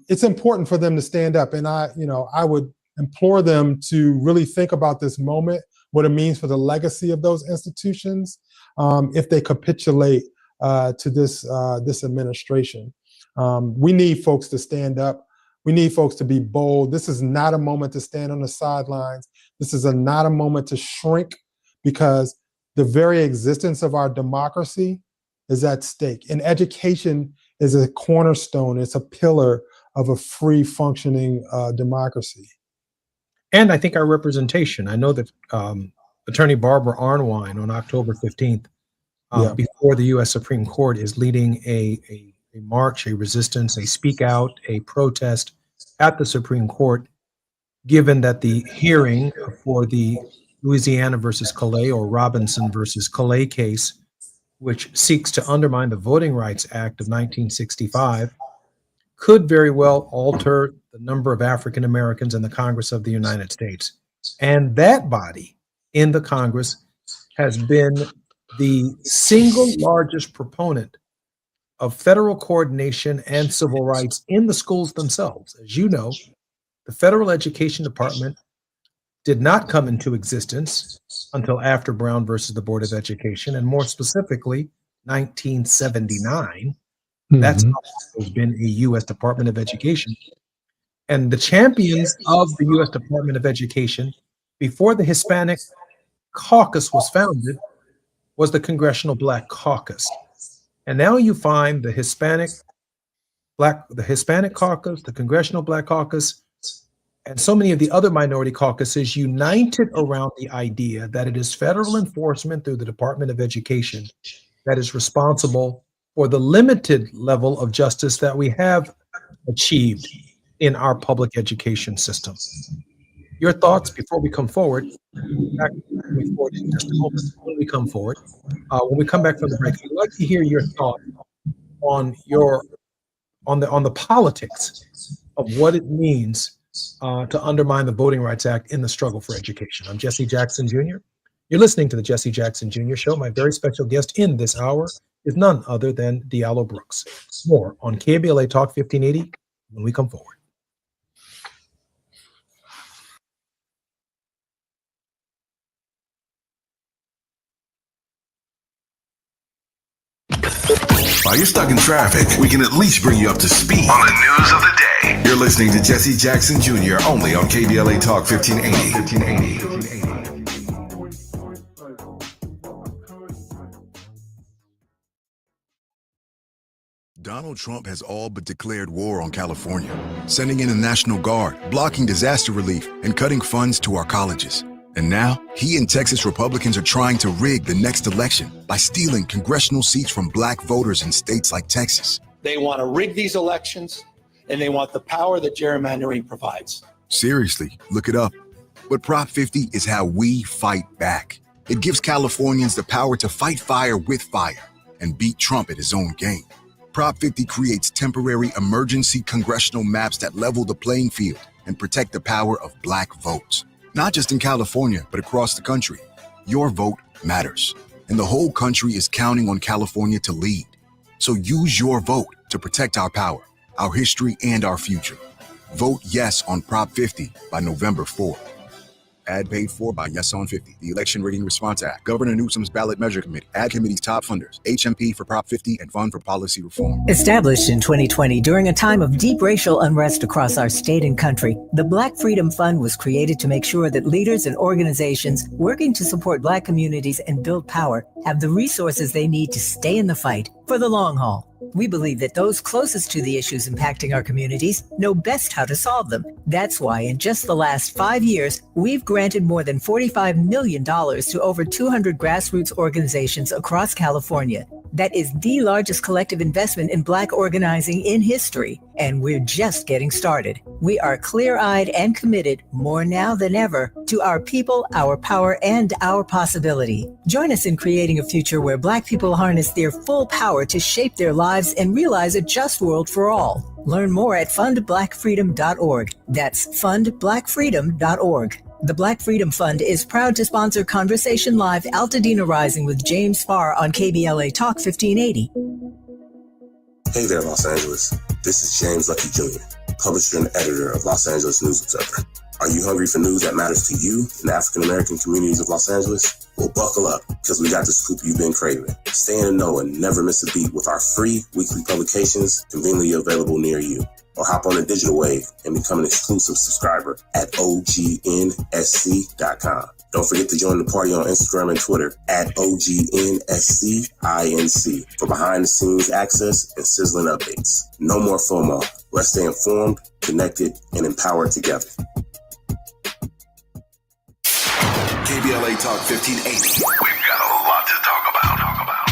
It's important for them to stand up. And I would implore them to really think about this moment, what it means for the legacy of those institutions, if they capitulate to this administration. We need folks to stand up. We need folks to be bold. This is not a moment to stand on the sidelines. This is not a moment to shrink, because the very existence of our democracy is at stake. And education is a cornerstone. It's a pillar of a free functioning democracy. And I think our representation. I know that Attorney Barbara Arnwine on October 15th, before the U.S. Supreme Court, is leading a march, a resistance, a speak out, a protest at the Supreme Court, given that the hearing for the Louisiana versus Calais or Robinson versus Calais case, which seeks to undermine the Voting Rights Act of 1965, could very well alter the number of African Americans in the Congress of the United States. And that body in the Congress has been the single largest proponent of federal coordination and civil rights in the schools themselves. As you know, the Federal Education Department did not come into existence until after Brown versus the Board of Education, and more specifically, 1979. That's how there's been a U.S. Department of Education. And the champions of the U.S. Department of Education, before the Hispanic Caucus was founded, was the Congressional Black Caucus. And now you find the Hispanic Caucus, the Congressional Black Caucus, and so many of the other minority caucuses united around the idea that it is federal enforcement through the Department of Education that is responsible for the limited level of justice that we have achieved in our public education system. Your thoughts before we come forward? In just a moment when we come forward. When we come back from the break, I'd like to hear your thought on the politics of what it means to undermine the Voting Rights Act in the struggle for education. I'm Jesse Jackson Jr. You're listening to the Jesse Jackson Jr. Show. My very special guest in this hour is none other than Diallo Brooks. More on KBLA Talk 1580 when we come forward. While you're stuck in traffic, we can at least bring you up to speed on the news of the day. You're listening to Jesse Jackson Jr. only on KBLA Talk 1580. Donald Trump has all but declared war on California, sending in a National Guard, blocking disaster relief, and cutting funds to our colleges. And now, he and Texas Republicans are trying to rig the next election by stealing congressional seats from black voters in states like Texas. They want to rig these elections, and they want the power that gerrymandering provides. Seriously, look it up. But Prop 50 is how we fight back. It gives Californians the power to fight fire with fire and beat Trump at his own game. Prop 50 creates temporary emergency congressional maps that level the playing field and protect the power of black votes. Not just in California, but across the country. Your vote matters, and the whole country is counting on California to lead. So use your vote to protect our power, our history, and our future. Vote yes on Prop 50 by November 4. Ad paid for by Yes on 50, the Election Rigging Response Act, Governor Newsom's Ballot Measure Committee, Ad Committee's top funders, HMP for Prop 50, and Fund for Policy Reform. Established in 2020 during a time of deep racial unrest across our state and country, the Black Freedom Fund was created to make sure that leaders and organizations working to support Black communities and build power have the resources they need to stay in the fight for the long haul. We believe that those closest to the issues impacting our communities know best how to solve them. That's why in just the last 5 years, we've granted more than $45 million to over 200 grassroots organizations across California. That is the largest collective investment in Black organizing in history, and we're just getting started. We are clear-eyed and committed, more now than ever, to our people, our power, and our possibility. Join us in creating a future where Black people harness their full power to shape their lives and realize a just world for all. Learn more at fundblackfreedom.org. That's fundblackfreedom.org. The Black Freedom Fund is proud to sponsor Conversation Live Altadena Rising with James Farr on KBLA Talk 1580. Hey there, Los Angeles. This is James Lucky Jr., publisher and editor of Los Angeles News Observer. Are you hungry for news that matters to you in the African-American communities of Los Angeles? Well, buckle up, because we got the scoop you've been craving. Stay in the know and never miss a beat with our free weekly publications conveniently available near you. Or hop on the digital wave and become an exclusive subscriber at OGNSC.com. Don't forget to join the party on Instagram and Twitter at OGNSCINC for behind-the-scenes access and sizzling updates. No more FOMO. Let's stay informed, connected, and empowered together. KBLA Talk 1580. We've got a lot to talk about.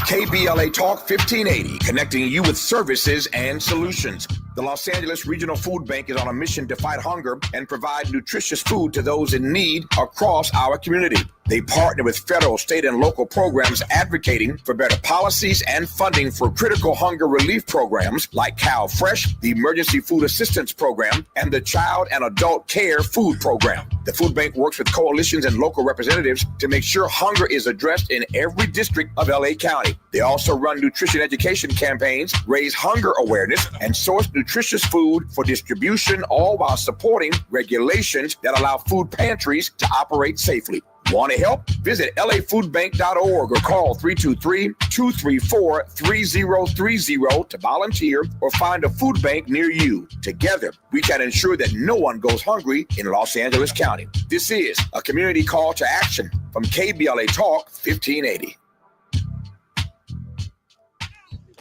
KBLA Talk 1580, connecting you with services and solutions. The Los Angeles Regional Food Bank is on a mission to fight hunger and provide nutritious food to those in need across our community. They partner with federal, state, and local programs advocating for better policies and funding for critical hunger relief programs like Cal Fresh, the Emergency Food Assistance Program, and the Child and Adult Care Food Program. The food bank works with coalitions and local representatives to make sure hunger is addressed in every district of LA County. They also run nutrition education campaigns, raise hunger awareness, and source nutritious food for distribution, all while supporting regulations that allow food pantries to operate safely. Want to help? Visit lafoodbank.org or call 323-234-3030 to volunteer or find a food bank near you. Together, we can ensure that no one goes hungry in Los Angeles County. This is a community call to action from KBLA Talk 1580.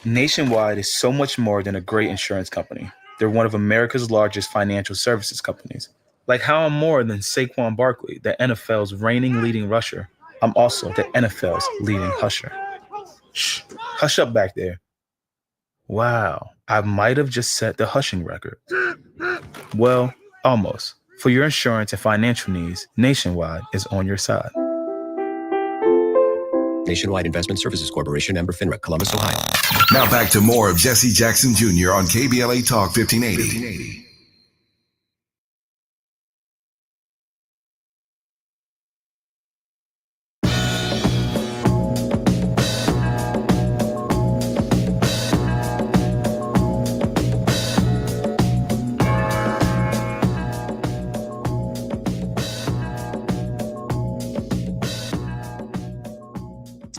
Nationwide is so much more than a great insurance company. They're one of America's largest financial services companies. Like how I'm more than Saquon Barkley, the NFL's reigning leading rusher, I'm also the NFL's leading husher. Shh, hush up back there. Wow, I might have just set the hushing record. Well, almost. For your insurance and financial needs, Nationwide is on your side. Nationwide Investment Services Corporation, member FINRA, Columbus, Ohio. Now back to more of Jesse Jackson Jr. on KBLA Talk 1580.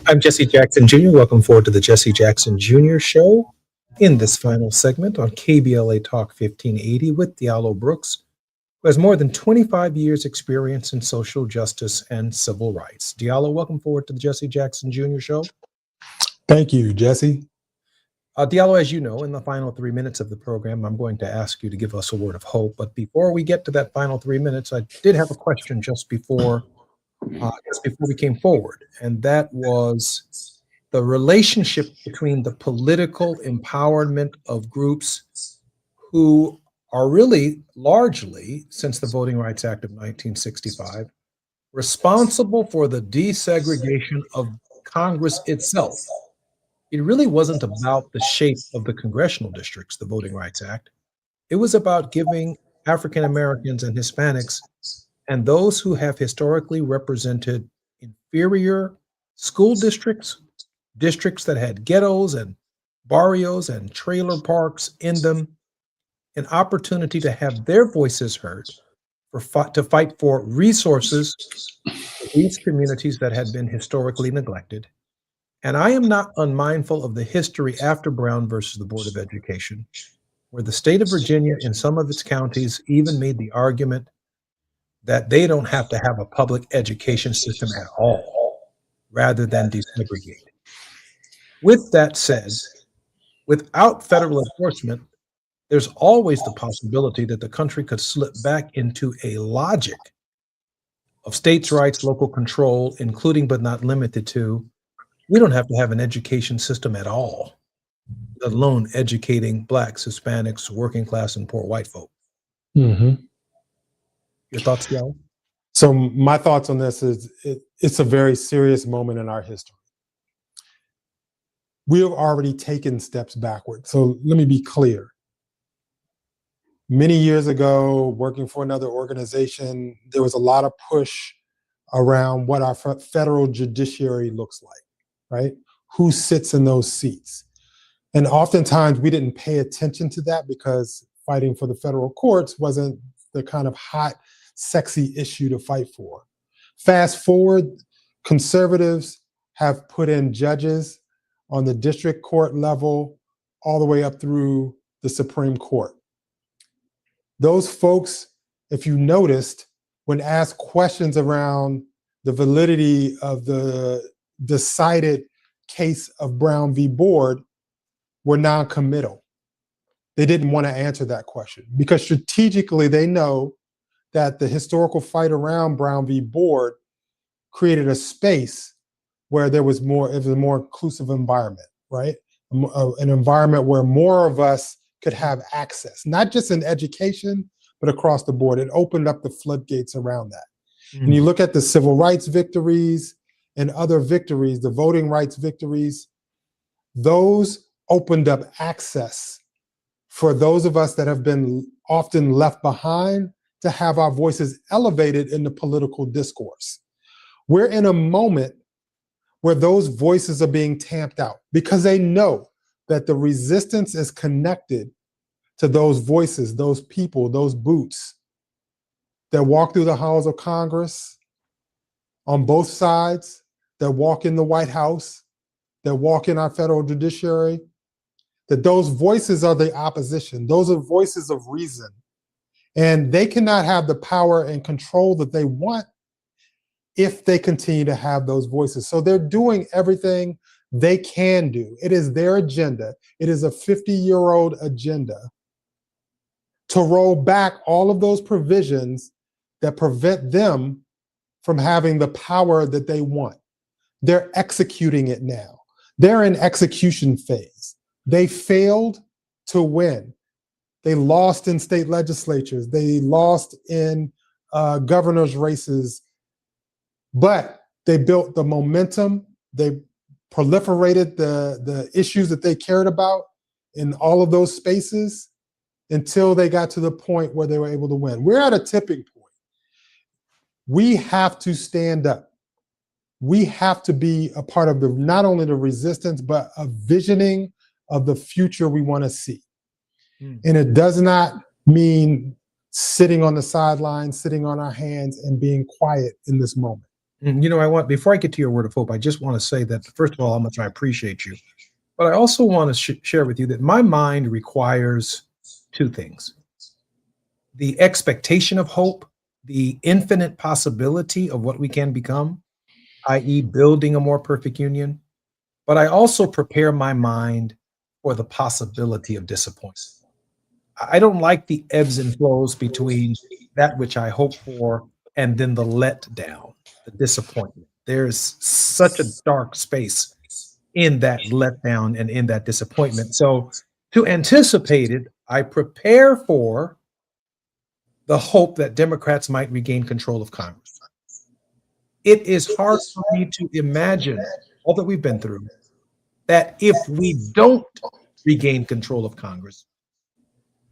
I'm Jesse Jackson Jr. Welcome forward to the Jesse Jackson Jr. Show in this final segment on KBLA Talk 1580 with Diallo Brooks, who has more than 25 years experience in social justice and civil rights. Diallo, welcome forward to the Jesse Jackson Jr. Show. Thank you, Jesse. Diallo, as you know, in the final 3 minutes of the program, I'm going to ask you to give us a word of hope. But before we get to that final 3 minutes, I did have a question just before we came forward, and that was the relationship between the political empowerment of groups who are really largely, since the Voting Rights Act of 1965, responsible for the desegregation of Congress itself. It really wasn't about the shape of the congressional districts, the Voting Rights Act. It was about giving African Americans and Hispanics and those who have historically represented inferior school districts, districts that had ghettos and barrios and trailer parks in them, an opportunity to have their voices heard, to fight for resources for these communities that had been historically neglected. And I am not unmindful of the history after Brown versus the Board of Education, where the state of Virginia in some of its counties even made the argument that they don't have to have a public education system at all, rather than desegregate. With that said, without federal enforcement, there's always the possibility that the country could slip back into a logic of states' rights, local control, including but not limited to, we don't have to have an education system at all, let alone educating Blacks, Hispanics, working class, and poor white folk. Mm-hmm. Your thoughts, Diallo? So my thoughts on this is it's a very serious moment in our history. We have already taken steps backward. So let me be clear. Many years ago, working for another organization, there was a lot of push around what our federal judiciary looks like, right? Who sits in those seats? And oftentimes we didn't pay attention to that because fighting for the federal courts wasn't the kind of hot, sexy issue to fight for. Fast forward, conservatives have put in judges on the district court level all the way up through the Supreme Court. Those folks, if you noticed, when asked questions around the validity of the decided case of Brown v. Board, were non-committal. They didn't want to answer that question because strategically they know that the historical fight around Brown v. Board created a space where it was a more inclusive environment, right? An environment where more of us could have access, not just in education, but across the board. It opened up the floodgates around that. And you look at the civil rights victories and other victories, the voting rights victories, those opened up access for those of us that have been often left behind to have our voices elevated in the political discourse. We're in a moment where those voices are being tamped out because they know that the resistance is connected to those voices, those people, those boots that walk through the halls of Congress on both sides, that walk in the White House, that walk in our federal judiciary, that those voices are the opposition. Those are voices of reason. And they cannot have the power and control that they want if they continue to have those voices. So they're doing everything they can do. It is their agenda. It is a 50-year-old agenda to roll back all of those provisions that prevent them from having the power that they want. They're executing it now. They're in execution phase. They failed to win. They lost in state legislatures. They lost in governor's races, but they built the momentum. They proliferated the issues that they cared about in all of those spaces until they got to the point where they were able to win. We're at a tipping point. We have to stand up. We have to be a part of not only the resistance, but a visioning of the future we want to see. And it does not mean sitting on the sidelines, sitting on our hands and being quiet in this moment. You know, before I get to your word of hope, I just want to say that, first of all, how much I appreciate you. But I also want to share with you that my mind requires two things: the expectation of hope, the infinite possibility of what we can become, i.e. building a more perfect union. But I also prepare my mind for the possibility of disappointment. I don't like the ebbs and flows between that which I hope for and then the letdown, the disappointment. There's such a dark space in that letdown and in that disappointment. So to anticipate it, I prepare for the hope that Democrats might regain control of Congress. It is hard for me to imagine all that we've been through, that if we don't regain control of Congress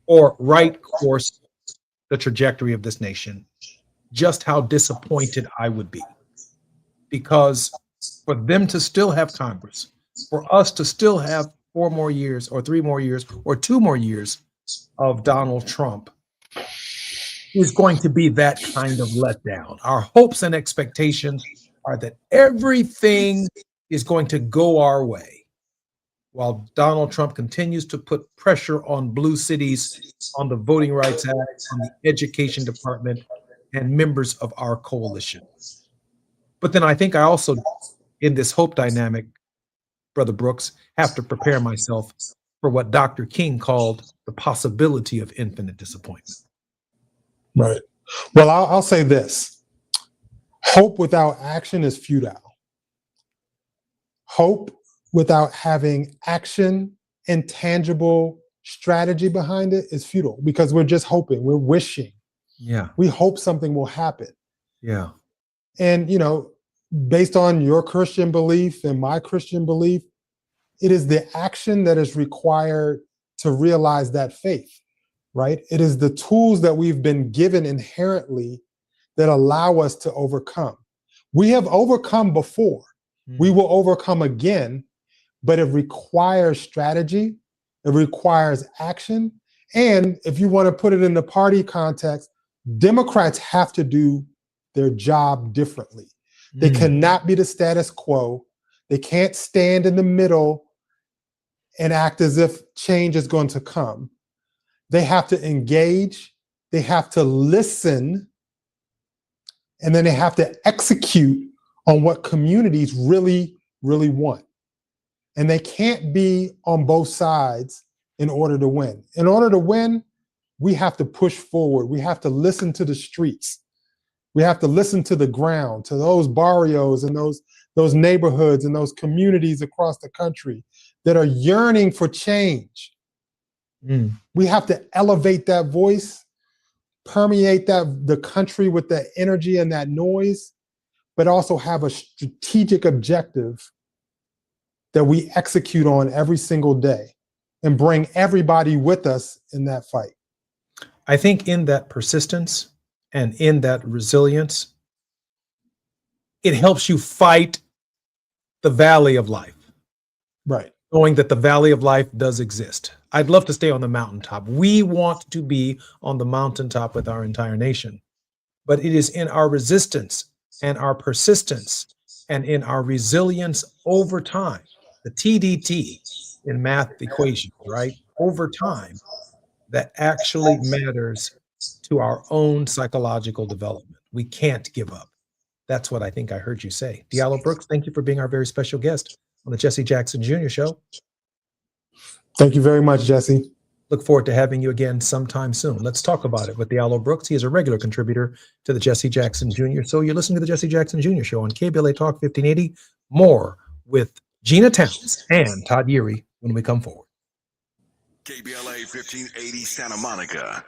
or right course the trajectory of this nation, just how disappointed I would be. Because for them to still have Congress, for us to still have 4 more years or 3 more years or 2 more years of Donald Trump is going to be that kind of letdown. Our hopes and expectations are that everything is going to go our way, while Donald Trump continues to put pressure on blue cities, on the Voting Rights Act, on the Education Department, and members of our coalition. But then I think I also, in this hope dynamic, Brother Brooks, have to prepare myself for what Dr. King called the possibility of infinite disappointment. Right. Well, I'll say this. Hope without action is futile. Hope without having action and tangible strategy behind it is futile because we're just hoping, we're wishing. Yeah. We hope something will happen. Yeah. And, you know, based on your Christian belief and my Christian belief, it is the action that is required to realize that faith. right? It is the tools that we've been given inherently that allow us to overcome. We have overcome before. We will overcome again, but it requires strategy. It requires action. And if you want to put it in the party context, Democrats have to do their job differently. They cannot be the status quo. They can't stand in the middle and act as if change is going to come. They have to engage. They have to listen. And then they have to execute on what communities really, really want. And they can't be on both sides in order to win. In order to win, we have to push forward. We have to listen to the streets. We have to listen to the ground, to those barrios and those neighborhoods and those communities across the country that are yearning for change. We have to elevate that voice, permeate the country with that energy and that noise, but also have a strategic objective that we execute on every single day and bring everybody with us in that fight. I think in that persistence and in that resilience, it helps you fight the valley of life. Right. Knowing that the valley of life does exist. I'd love to stay on the mountaintop. We want to be on the mountaintop with our entire nation. But it is in our resistance and our persistence and in our resilience over time, the TDT in math equations, right? Over time, that actually matters to our own psychological development. We can't give up. That's what I think I heard you say. Diallo Brooks, thank you for being our very special guest on the Jesse Jackson Jr. Show. Thank you very much, Jesse. Look forward to having you again sometime soon. Let's talk about it with Diallo Brooks. He is a regular contributor to the Jesse Jackson Jr. So you're listening to the Jesse Jackson Jr. Show on KBLA Talk 1580. More with Gina Towns and Todd Yeary when we come forward. KBLA 1580 Santa Monica.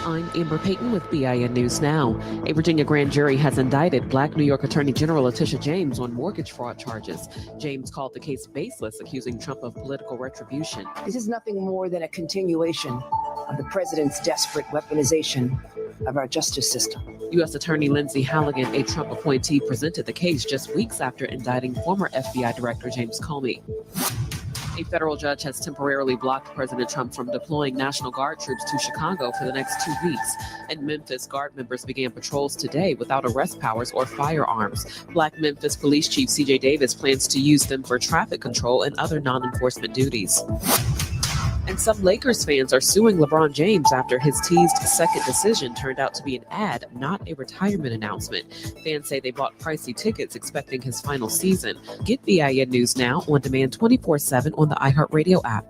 I'm Amber Payton with BIN News Now. A Virginia grand jury has indicted Black New York Attorney General Letitia James on mortgage fraud charges. James called the case baseless, accusing Trump of political retribution. This is nothing more than a continuation of the president's desperate weaponization of our justice system. U.S. Attorney Lindsay Halligan, a Trump appointee, presented the case just weeks after indicting former FBI Director James Comey. A federal judge has temporarily blocked President Trump from deploying National Guard troops to Chicago for the next 2 weeks. In Memphis, Guard members began patrols today without arrest powers or firearms. Black Memphis Police Chief C.J. Davis plans to use them for traffic control and other non-enforcement duties. And some Lakers fans are suing LeBron James after his teased second decision turned out to be an ad, not a retirement announcement. Fans say they bought pricey tickets expecting his final season. Get BIN News Now on demand 24/7 on the iHeartRadio app.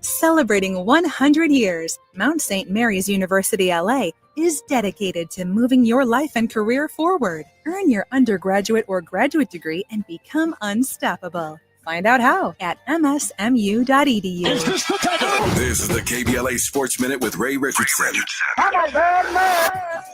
Celebrating 100 years, Mount St. Mary's University LA is dedicated to moving your life and career forward. Earn your undergraduate or graduate degree and become unstoppable. Find out how at msmu.edu. This is the KBLA Sports Minute with Ray Richardson.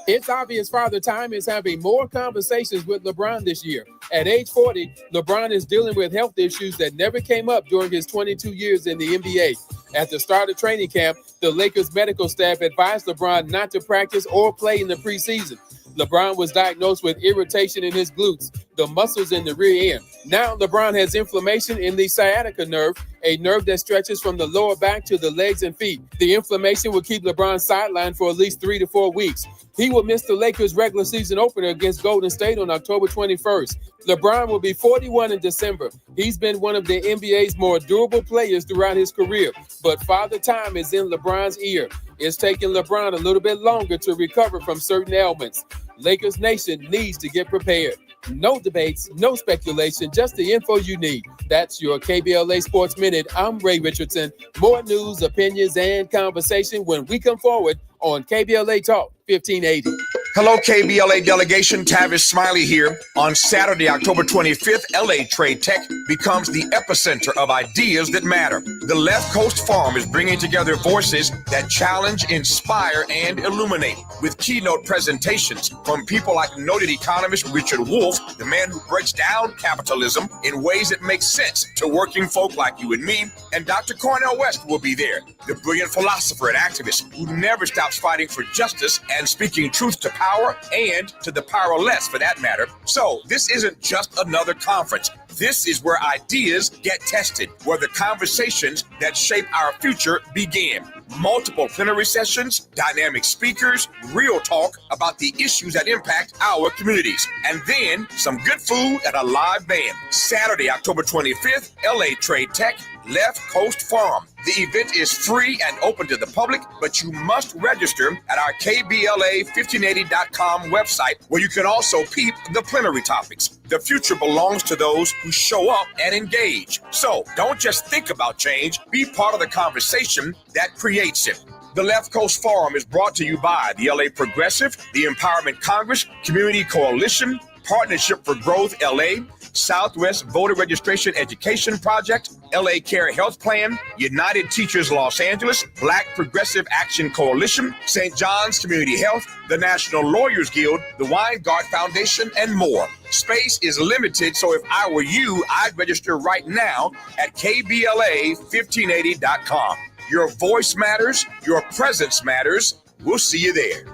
It's obvious Father Time is having more conversations with LeBron this year. At age 40, LeBron is dealing with health issues that never came up during his 22 years in the NBA. At the start of training camp, the Lakers medical staff advised LeBron not to practice or play in the preseason. LeBron was diagnosed with irritation in his glutes, the muscles in the rear end. Now LeBron has inflammation in the sciatica nerve, a nerve that stretches from the lower back to the legs and feet. The inflammation will keep LeBron sidelined for at least 3 to 4 weeks. He will miss the Lakers' regular season opener against Golden State on October 21st. LeBron will be 41 in December. He's been one of the NBA's more durable players throughout his career, but Father Time is in LeBron's ear. It's taking LeBron a little bit longer to recover from certain ailments. Lakers Nation needs to get prepared. No debates, no speculation, just the info you need. That's your KBLA Sports Minute. I'm Ray Richardson. More news, opinions, and conversation when we come forward on KBLA Talk 1580. Hello, KBLA delegation. Tavis Smiley here. On Saturday, October 25th, LA Trade Tech becomes the epicenter of ideas that matter. The Left Coast Forum is bringing together voices that challenge, inspire, and illuminate, with keynote presentations from people like noted economist Richard Wolff, the man who breaks down capitalism in ways that make sense to working folk like you and me, and Dr. Cornel West will be there, the brilliant philosopher and activist who never stops fighting for justice and speaking truth to power and to the powerless, for that matter. So this isn't just another conference. This is where ideas get tested, where the conversations that shape our future begin. Multiple plenary sessions, dynamic speakers, real talk about the issues that impact our communities, and then some good food and a live band. Saturday, October 25th, LA Trade Tech, Left Coast Forum. The event is free and open to the public, but you must register at our KBLA1580.com website, where you can also peep the plenary topics. The future belongs to those who show up and engage. So don't just think about change, be part of the conversation that creates it. The Left Coast Forum is brought to you by the LA Progressive, the Empowerment Congress, Community Coalition, Partnership for Growth LA, Southwest Voter Registration Education Project, LA Care Health Plan, United Teachers Los Angeles, Black Progressive Action Coalition, St. John's Community Health, the National Lawyers Guild, the Weingart Foundation, and more. Space is limited, so if I were you, I'd register right now at KBLA1580.com. Your voice matters, your presence matters. We'll see you there.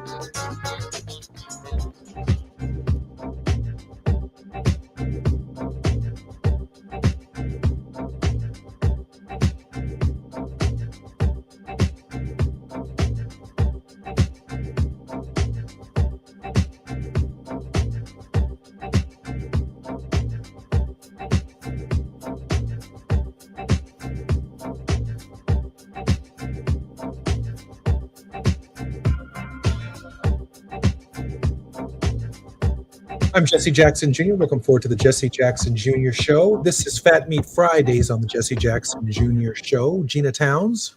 I'm Jesse Jackson Jr. Welcome forward to the Jesse Jackson Jr. Show. This is Fat Meat Fridays on the Jesse Jackson Jr. Show. Gina Towns,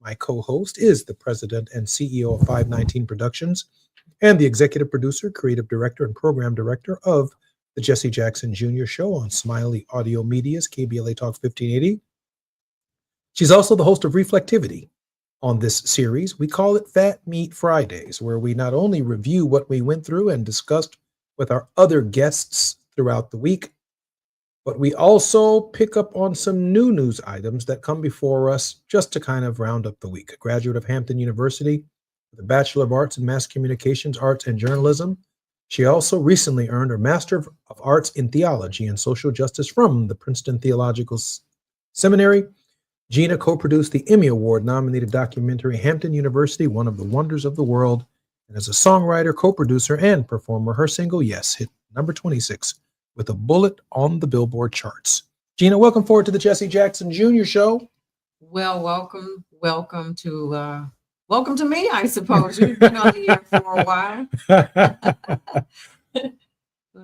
my co-host, is the president and CEO of 519 Productions and the executive producer, creative director, and program director of the Jesse Jackson Jr. Show on Smiley Audio Media's KBLA Talk 1580. She's also the host of Reflectivity. On this series, we call it Fat Meat Fridays, where we not only review what we went through and discussed with our other guests throughout the week, but we also pick up on some new news items that come before us just to kind of round up the week. A graduate of Hampton University with a Bachelor of Arts in Mass Communications, Arts, and Journalism. She also recently earned her Master of Arts in Theology and Social Justice from the Princeton Theological Seminary. Gina co-produced the Emmy Award-nominated documentary Hampton University, One of the Wonders of the World, and as a songwriter, co-producer, and performer, her single Yes hit number 26 with a bullet on the Billboard charts. Gina, welcome forward to the Jesse Jackson Jr. Show. Well, welcome to me, I suppose. You've been on the air for a while.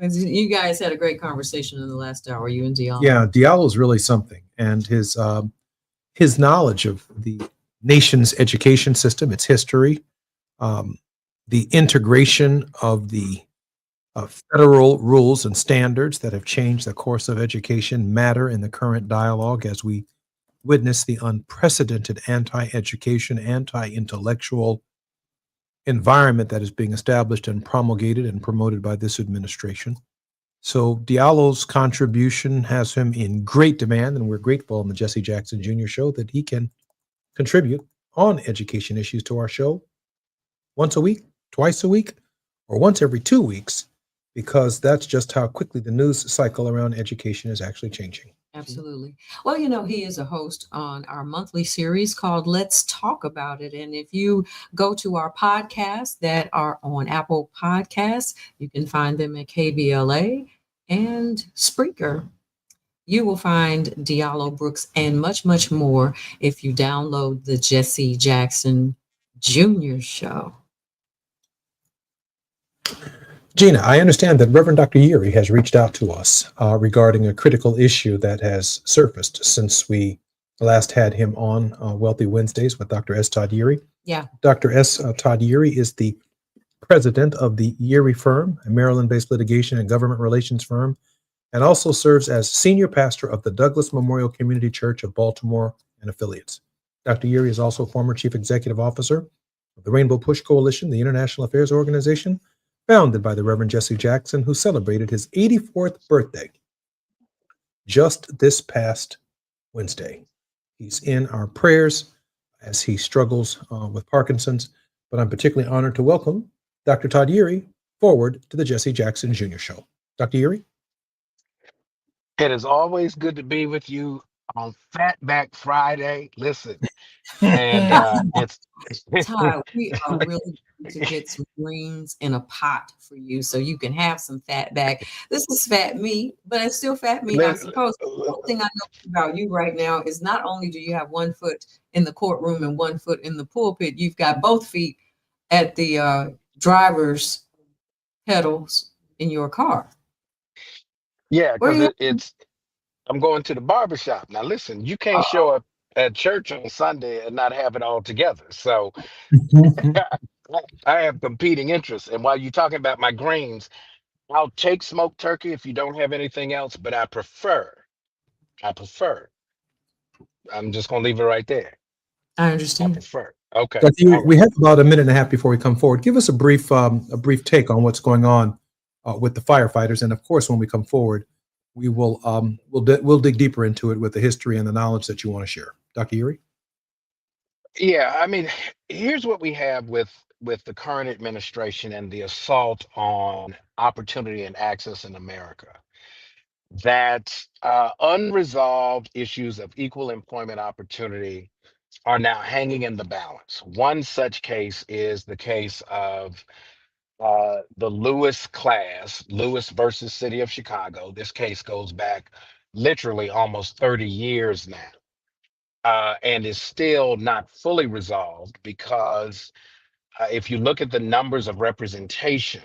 You guys had a great conversation in the last hour, you and Diallo. Yeah, Diallo's really something, and his knowledge of the nation's education system, its history, the integration of the federal rules and standards that have changed the course of education matter in the current dialogue as we witness the unprecedented anti-education, anti-intellectual environment that is being established and promulgated and promoted by this administration. So Diallo's contribution has him in great demand, and we're grateful on the Jesse Jackson Jr. Show that he can contribute on education issues to our show once a week, twice a week, or once every 2 weeks, because that's just how quickly the news cycle around education is actually changing. Absolutely. Well, he is a host on our monthly series called Let's Talk About It. And if you go to our podcasts that are on Apple Podcasts, you can find them at KBLA and Spreaker. You will find Diallo Brooks and much, much more if you download the Jesse Jackson Jr. Show. Gina, I understand that Reverend Dr. Yeary has reached out to us regarding a critical issue that has surfaced since we last had him on Wealthy Wednesdays with Dr. S. Todd Yeary. Yeah. Dr. S. Todd Yeary is the president of the Yeary Firm, a Maryland-based litigation and government relations firm, and also serves as senior pastor of the Douglas Memorial Community Church of Baltimore and affiliates. Dr. Yeary is also former chief executive officer of the Rainbow Push Coalition, the international affairs organization founded by the Reverend Jesse Jackson, who celebrated his 84th birthday just this past Wednesday. He's in our prayers as he struggles with Parkinson's, but I'm particularly honored to welcome Dr. Todd Yeary forward to the Jesse Jackson Jr. Show. Dr. Yeary? It is always good to be with you on Fatback Friday. Listen, and it's Todd, we are really going to get some greens in a pot for you so you can have some fat back. This is fat meat, but it's still fat meat, I suppose. One thing I know about you right now is not only do you have one foot in the courtroom and one foot in the pulpit, you've got both feet at the driver's pedals in your car. Yeah, because I'm going to the barbershop. Now, listen, you can't show up at church on Sunday and not have it all together. So I have competing interests. And while you're talking about my greens, I'll take smoked turkey if you don't have anything else, but I prefer. I'm just going to leave it right there. I understand. I prefer. Okay. Dr. Yeary, we have about a minute and a half before we come forward. Give us a brief take on what's going on with the firefighters. And of course, when we come forward, we will we'll dig deeper into it with the history and the knowledge that you want to share. Dr. Yeary? Yeah, I mean, here's what we have with the current administration and the assault on opportunity and access in America. That unresolved issues of equal employment opportunity are now hanging in the balance. One such case is the case of the Lewis class, Lewis versus City of Chicago. This case goes back literally almost 30 years now, and is still not fully resolved because if you look at the numbers of representation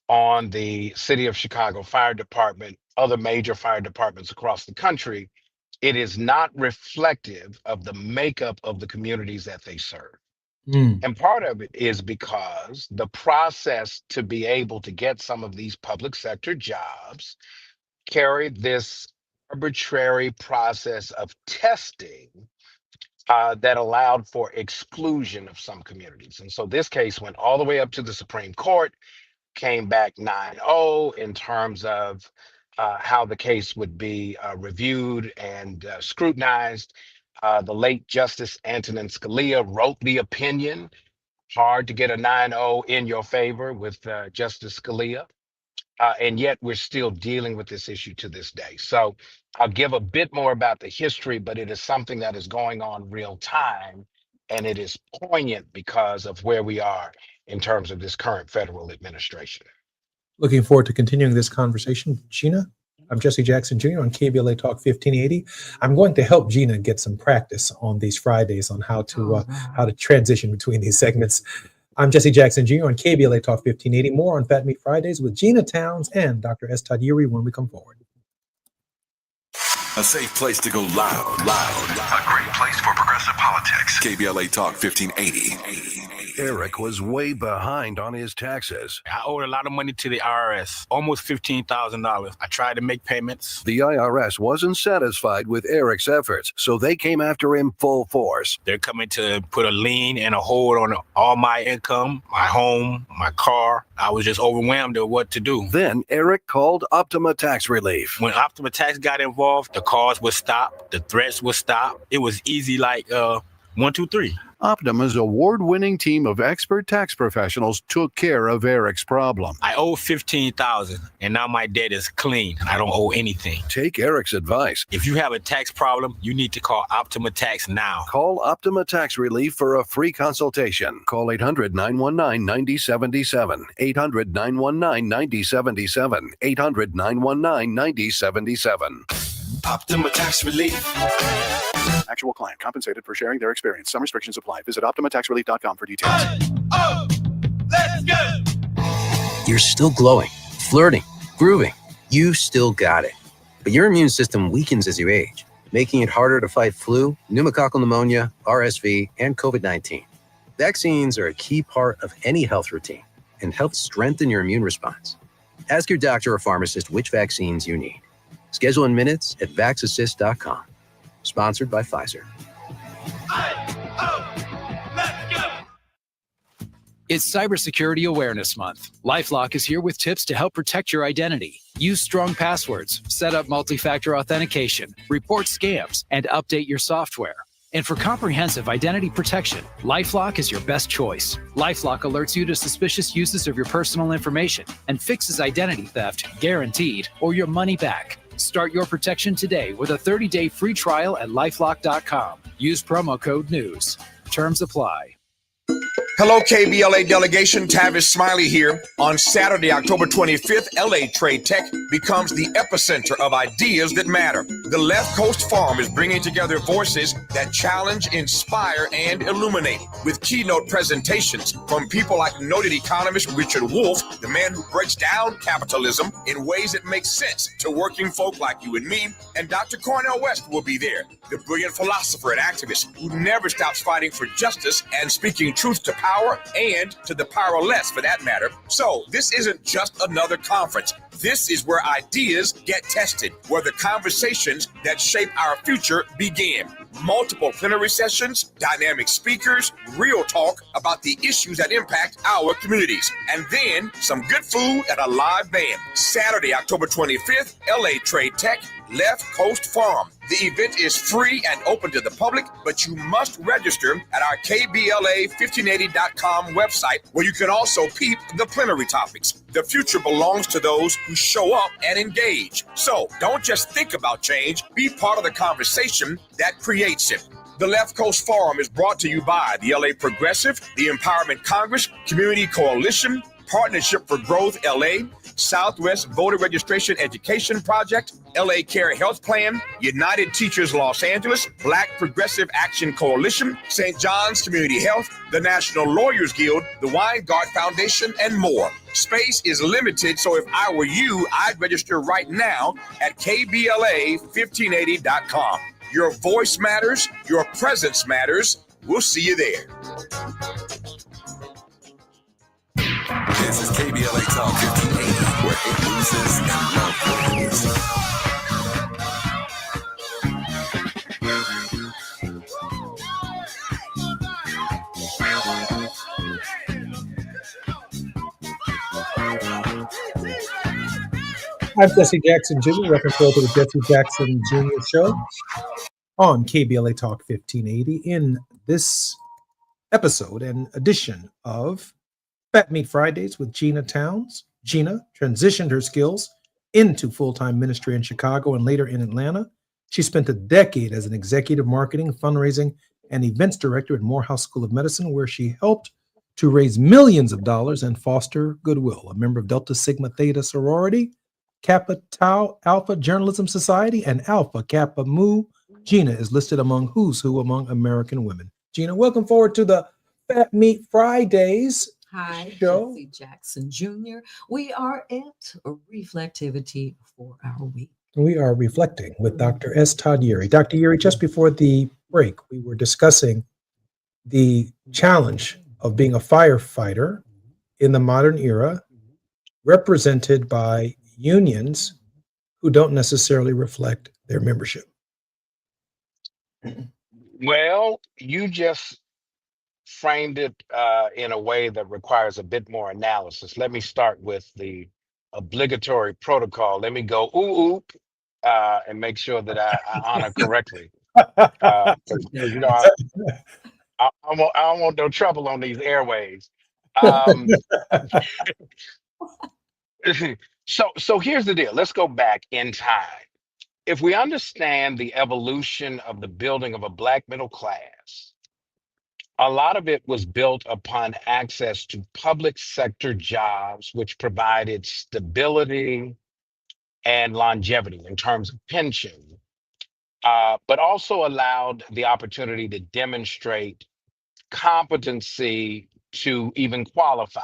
on the City of Chicago Fire Department, other major fire departments across the country, it is not reflective of the makeup of the communities that they serve. And part of it is because the process to be able to get some of these public sector jobs carried this arbitrary process of testing that allowed for exclusion of some communities. And so this case went all the way up to the Supreme Court, came back 9-0 in terms of how the case would be reviewed and scrutinized. The late Justice Antonin Scalia wrote the opinion. Hard to get a 9-0 in your favor with Justice Scalia. And yet we're still dealing with this issue to this day. So I'll give a bit more about the history, but it is something that is going on real time. And it is poignant because of where we are in terms of this current federal administration. Looking forward to continuing this conversation. Gina? I'm Jesse Jackson Jr. on KBLA Talk 1580. I'm going to help Gina get some practice on these Fridays on how to transition between these segments. I'm Jesse Jackson Jr. on KBLA Talk 1580. More on Fat Meat Fridays with Gina Towns and Dr. S. Todd Yeary when we come forward. A safe place to go loud. A great place for progressive politics. KBLA Talk 1580. Eric was way behind on his taxes. I owed a lot of money to the IRS, almost $15,000. I tried to make payments. The IRS wasn't satisfied with Eric's efforts, so they came after him full force. They're coming to put a lien and a hold on all my income, my home, my car. I was just overwhelmed at what to do. Then Eric called Optima Tax Relief. When Optima Tax got involved, the calls would stop, the threats would stop. It was easy like 1, 2, 3. Optima's award-winning team of expert tax professionals took care of Eric's problem. I owe $15,000, and now my debt is clean. I don't owe anything. Take Eric's advice. If you have a tax problem, you need to call Optima Tax now. Call Optima Tax Relief for a free consultation. Call 800-919-9077. 800-919-9077. 800-919-9077. Optima Tax Relief. Actual client compensated for sharing their experience. Some restrictions apply. Visit OptimaTaxRelief.com for details. Let's go! You're still glowing, flirting, grooving. You still got it. But your immune system weakens as you age, making it harder to fight flu, pneumococcal pneumonia, RSV, and COVID-19. Vaccines are a key part of any health routine. and help strengthen your immune response. Ask your doctor or pharmacist which vaccines you need. Schedule in minutes at vaxassist.com. Sponsored by Pfizer. It's Cybersecurity Awareness Month. LifeLock is here with tips to help protect your identity. Use strong passwords, set up multi-factor authentication, report scams, and update your software. And for comprehensive identity protection, LifeLock is your best choice. LifeLock alerts you to suspicious uses of your personal information and fixes identity theft, guaranteed, or your money back. Start your protection today with a 30-day free trial at LifeLock.com. Use promo code NEWS. Terms apply. Hello, KBLA delegation. Tavis Smiley here. On Saturday, October 25th, LA Trade Tech becomes the epicenter of ideas that matter. The Left Coast Forum is bringing together voices that challenge, inspire, and illuminate, with keynote presentations from people like noted economist Richard Wolff, the man who breaks down capitalism in ways that make sense to working folk like you and me, and Dr. Cornel West will be there, the brilliant philosopher and activist who never stops fighting for justice and speaking truth to power and to the powerless, for that matter. So this isn't just another conference. This is where ideas get tested, where the conversations that shape our future begin. Multiple plenary sessions, dynamic speakers, real talk about the issues that impact our communities, and then some good food and a live band. Saturday, October 25th, LA Trade Tech, Left Coast Forum. The event is free and open to the public, but you must register at our KBLA1580.com website, where you can also peep the plenary topics. The future belongs to those who show up and engage. So don't just think about change, be part of the conversation that creates it. The Left Coast Forum is brought to you by the LA Progressive, the Empowerment Congress, Community Coalition, Partnership for Growth LA, Southwest Voter Registration Education Project, LA Care Health Plan, United Teachers Los Angeles, Black Progressive Action Coalition, St. John's Community Health, the National Lawyers Guild, the Weingart Foundation, and more. Space is limited, so if I were you, I'd register right now at KBLA1580.com. Your voice matters, your presence matters. We'll see you there. This is KBLA Talk 1580, where hate loses and love wins. I'm Jesse Jackson Jr. Welcome to the Jesse Jackson Jr. Show on KBLA Talk 1580. In this episode and edition of Fat Meat Fridays with Gina Towns. Gina transitioned her skills into full-time ministry in Chicago and later in Atlanta. She spent a decade as an executive marketing, fundraising, and events director at Morehouse School of Medicine, where she helped to raise millions of dollars and foster goodwill. A member of Delta Sigma Theta sorority, Kappa Tau Alpha Journalism Society, and Alpha Kappa Mu, Gina is listed among who's who among American women. Gina, welcome forward to the Fat Meat Fridays. Hi, show. Jesse Jackson Jr. We are at Reflectivity for our week. We are reflecting with Dr. S. Todd Yeary. Dr. Yeary, just before the break, we were discussing the challenge of being a firefighter in the modern era, represented by unions who don't necessarily reflect their membership. Well, you just framed it in a way that requires a bit more analysis. Let me start with the obligatory protocol. Let me go oop and make sure that I honor correctly. You know, I don't want no trouble on these airways. So here's the deal. Let's go back in time. If we understand the evolution of the building of a Black middle class, a lot of it was built upon access to public sector jobs, which provided stability and longevity in terms of pension, but also allowed the opportunity to demonstrate competency to even qualify.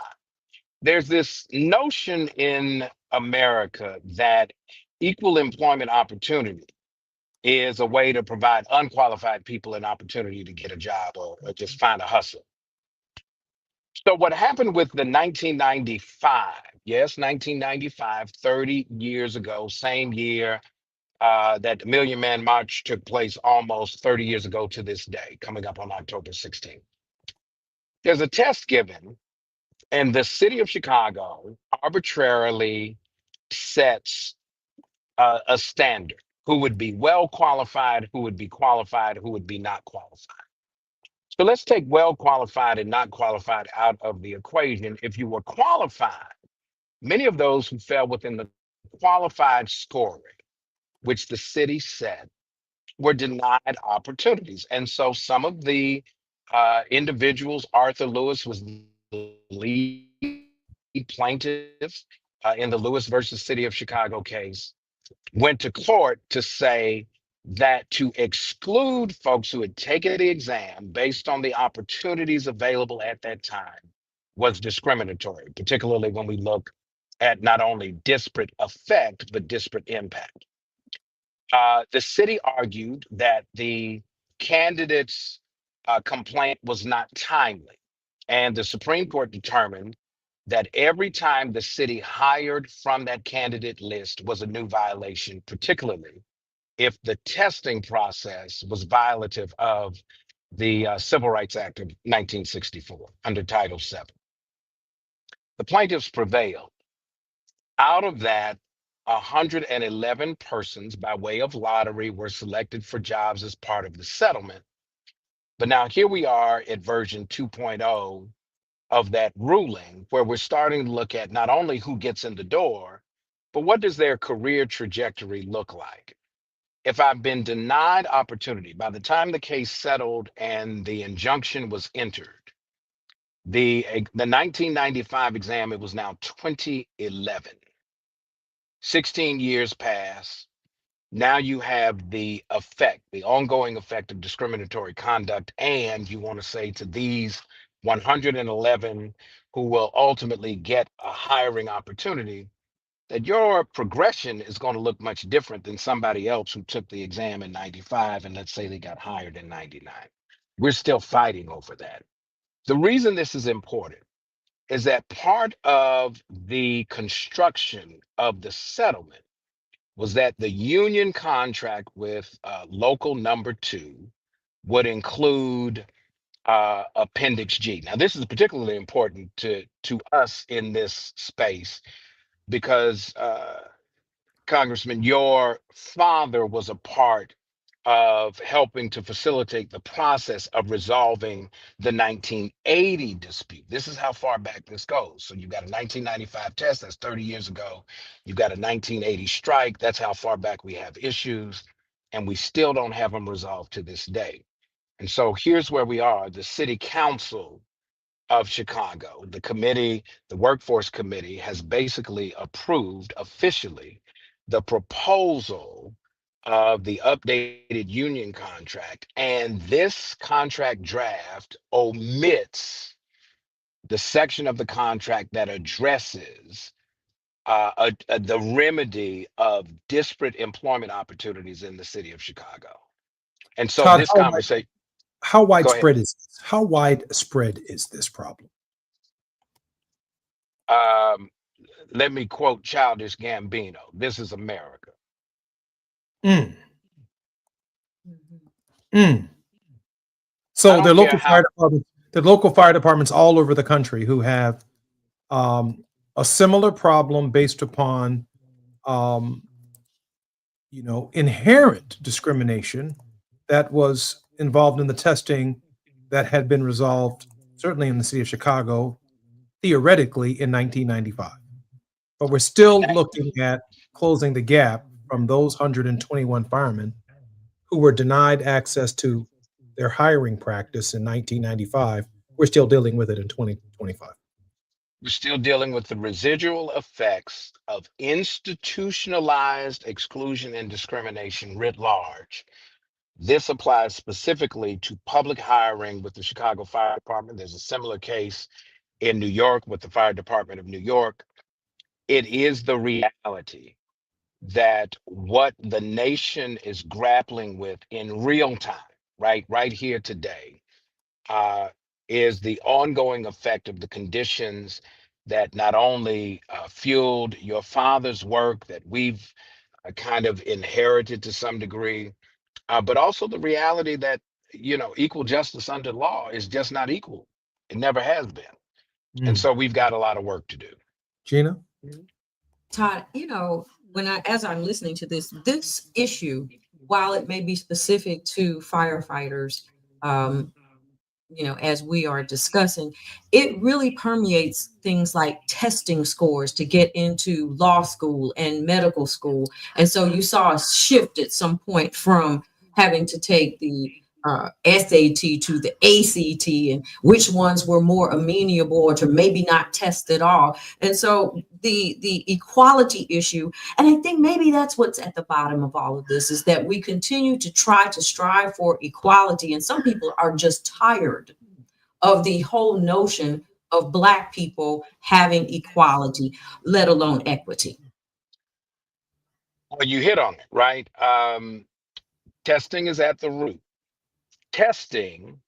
There's this notion in America that equal employment opportunity is a way to provide unqualified people an opportunity to get a job or just find a hustle. So what happened with the 1995, yes, 1995, 30 years ago, same year that the Million Man March took place, almost 30 years ago to this day, coming up on October 16th. There's a test given, and the city of Chicago arbitrarily sets a standard. Who would be well qualified, who would be qualified, who would be not qualified. So let's take well qualified and not qualified out of the equation. If you were qualified, many of those who fell within the qualified scoring, which the city set, were denied opportunities. And so some of the individuals, Arthur Lewis was the lead plaintiff in the Lewis versus City of Chicago case, went to court to say that to exclude folks who had taken the exam based on the opportunities available at that time was discriminatory, particularly when we look at not only disparate effect, but disparate impact. The city argued that the candidate's complaint was not timely, and the Supreme Court determined that every time the city hired from that candidate list was a new violation, particularly if the testing process was violative of the Civil Rights Act of 1964 under Title VII. The plaintiffs prevailed. Out of that, 111 persons by way of lottery were selected for jobs as part of the settlement. But now here we are at version 2.0 of that ruling, where we're starting to look at not only who gets in the door, but what does their career trajectory look like? If I've been denied opportunity, by the time the case settled and the injunction was entered, the 1995 exam, it was now 2011. 16 years pass. Now you have the effect, the ongoing effect of discriminatory conduct, and you want to say to these 111 who will ultimately get a hiring opportunity that your progression is going to look much different than somebody else who took the exam in 95 and let's say they got hired in 99. We're still fighting over that. The reason this is important is that part of the construction of the settlement was that the union contract with local number 2 would include Appendix G. Now, this is particularly important to us in this space because, Congressman, your father was a part of helping to facilitate the process of resolving the 1980 dispute. This is how far back this goes. So you've got a 1995 test, that's 30 years ago. You've got a 1980 strike, that's how far back we have issues, and we still don't have them resolved to this day. And so here's where we are. The City Council of Chicago, the committee, the Workforce Committee, has basically approved officially the proposal of the updated union contract. And this contract draft omits the section of the contract that addresses the remedy of disparate employment opportunities in the city of Chicago. And so Todd, this conversation. How widespread is this? How widespread is this problem? Let me quote Childish Gambino. This is America. So the local fire departments all over the country who have a similar problem based upon inherent discrimination that was involved in the testing that had been resolved, certainly in the city of Chicago, theoretically in 1995. But we're still looking at closing the gap from those 121 firemen who were denied access to their hiring practice in 1995. We're still dealing with it in 2025. We're still dealing with the residual effects of institutionalized exclusion and discrimination writ large. This applies specifically to public hiring with the Chicago Fire Department. There's a similar case in New York with the Fire Department of New York. It is the reality that what the nation is grappling with in real time, right here today, is the ongoing effect of the conditions that not only fueled your father's work that we've kind of inherited to some degree, but also the reality that, equal justice under law is just not equal. It never has been. And so we've got a lot of work to do. Gina? Todd, as I'm listening to this issue, while it may be specific to firefighters, as we are discussing, it really permeates things like testing scores to get into law school and medical school. And so you saw a shift at some point from having to take the SAT to the ACT, and which ones were more amenable or to maybe not test at all. And so the equality issue, and I think maybe that's what's at the bottom of all of this, is that we continue to try to strive for equality. And some people are just tired of the whole notion of Black people having equality, let alone equity. Well, you hit on it, right? Testing is at the root. Testing,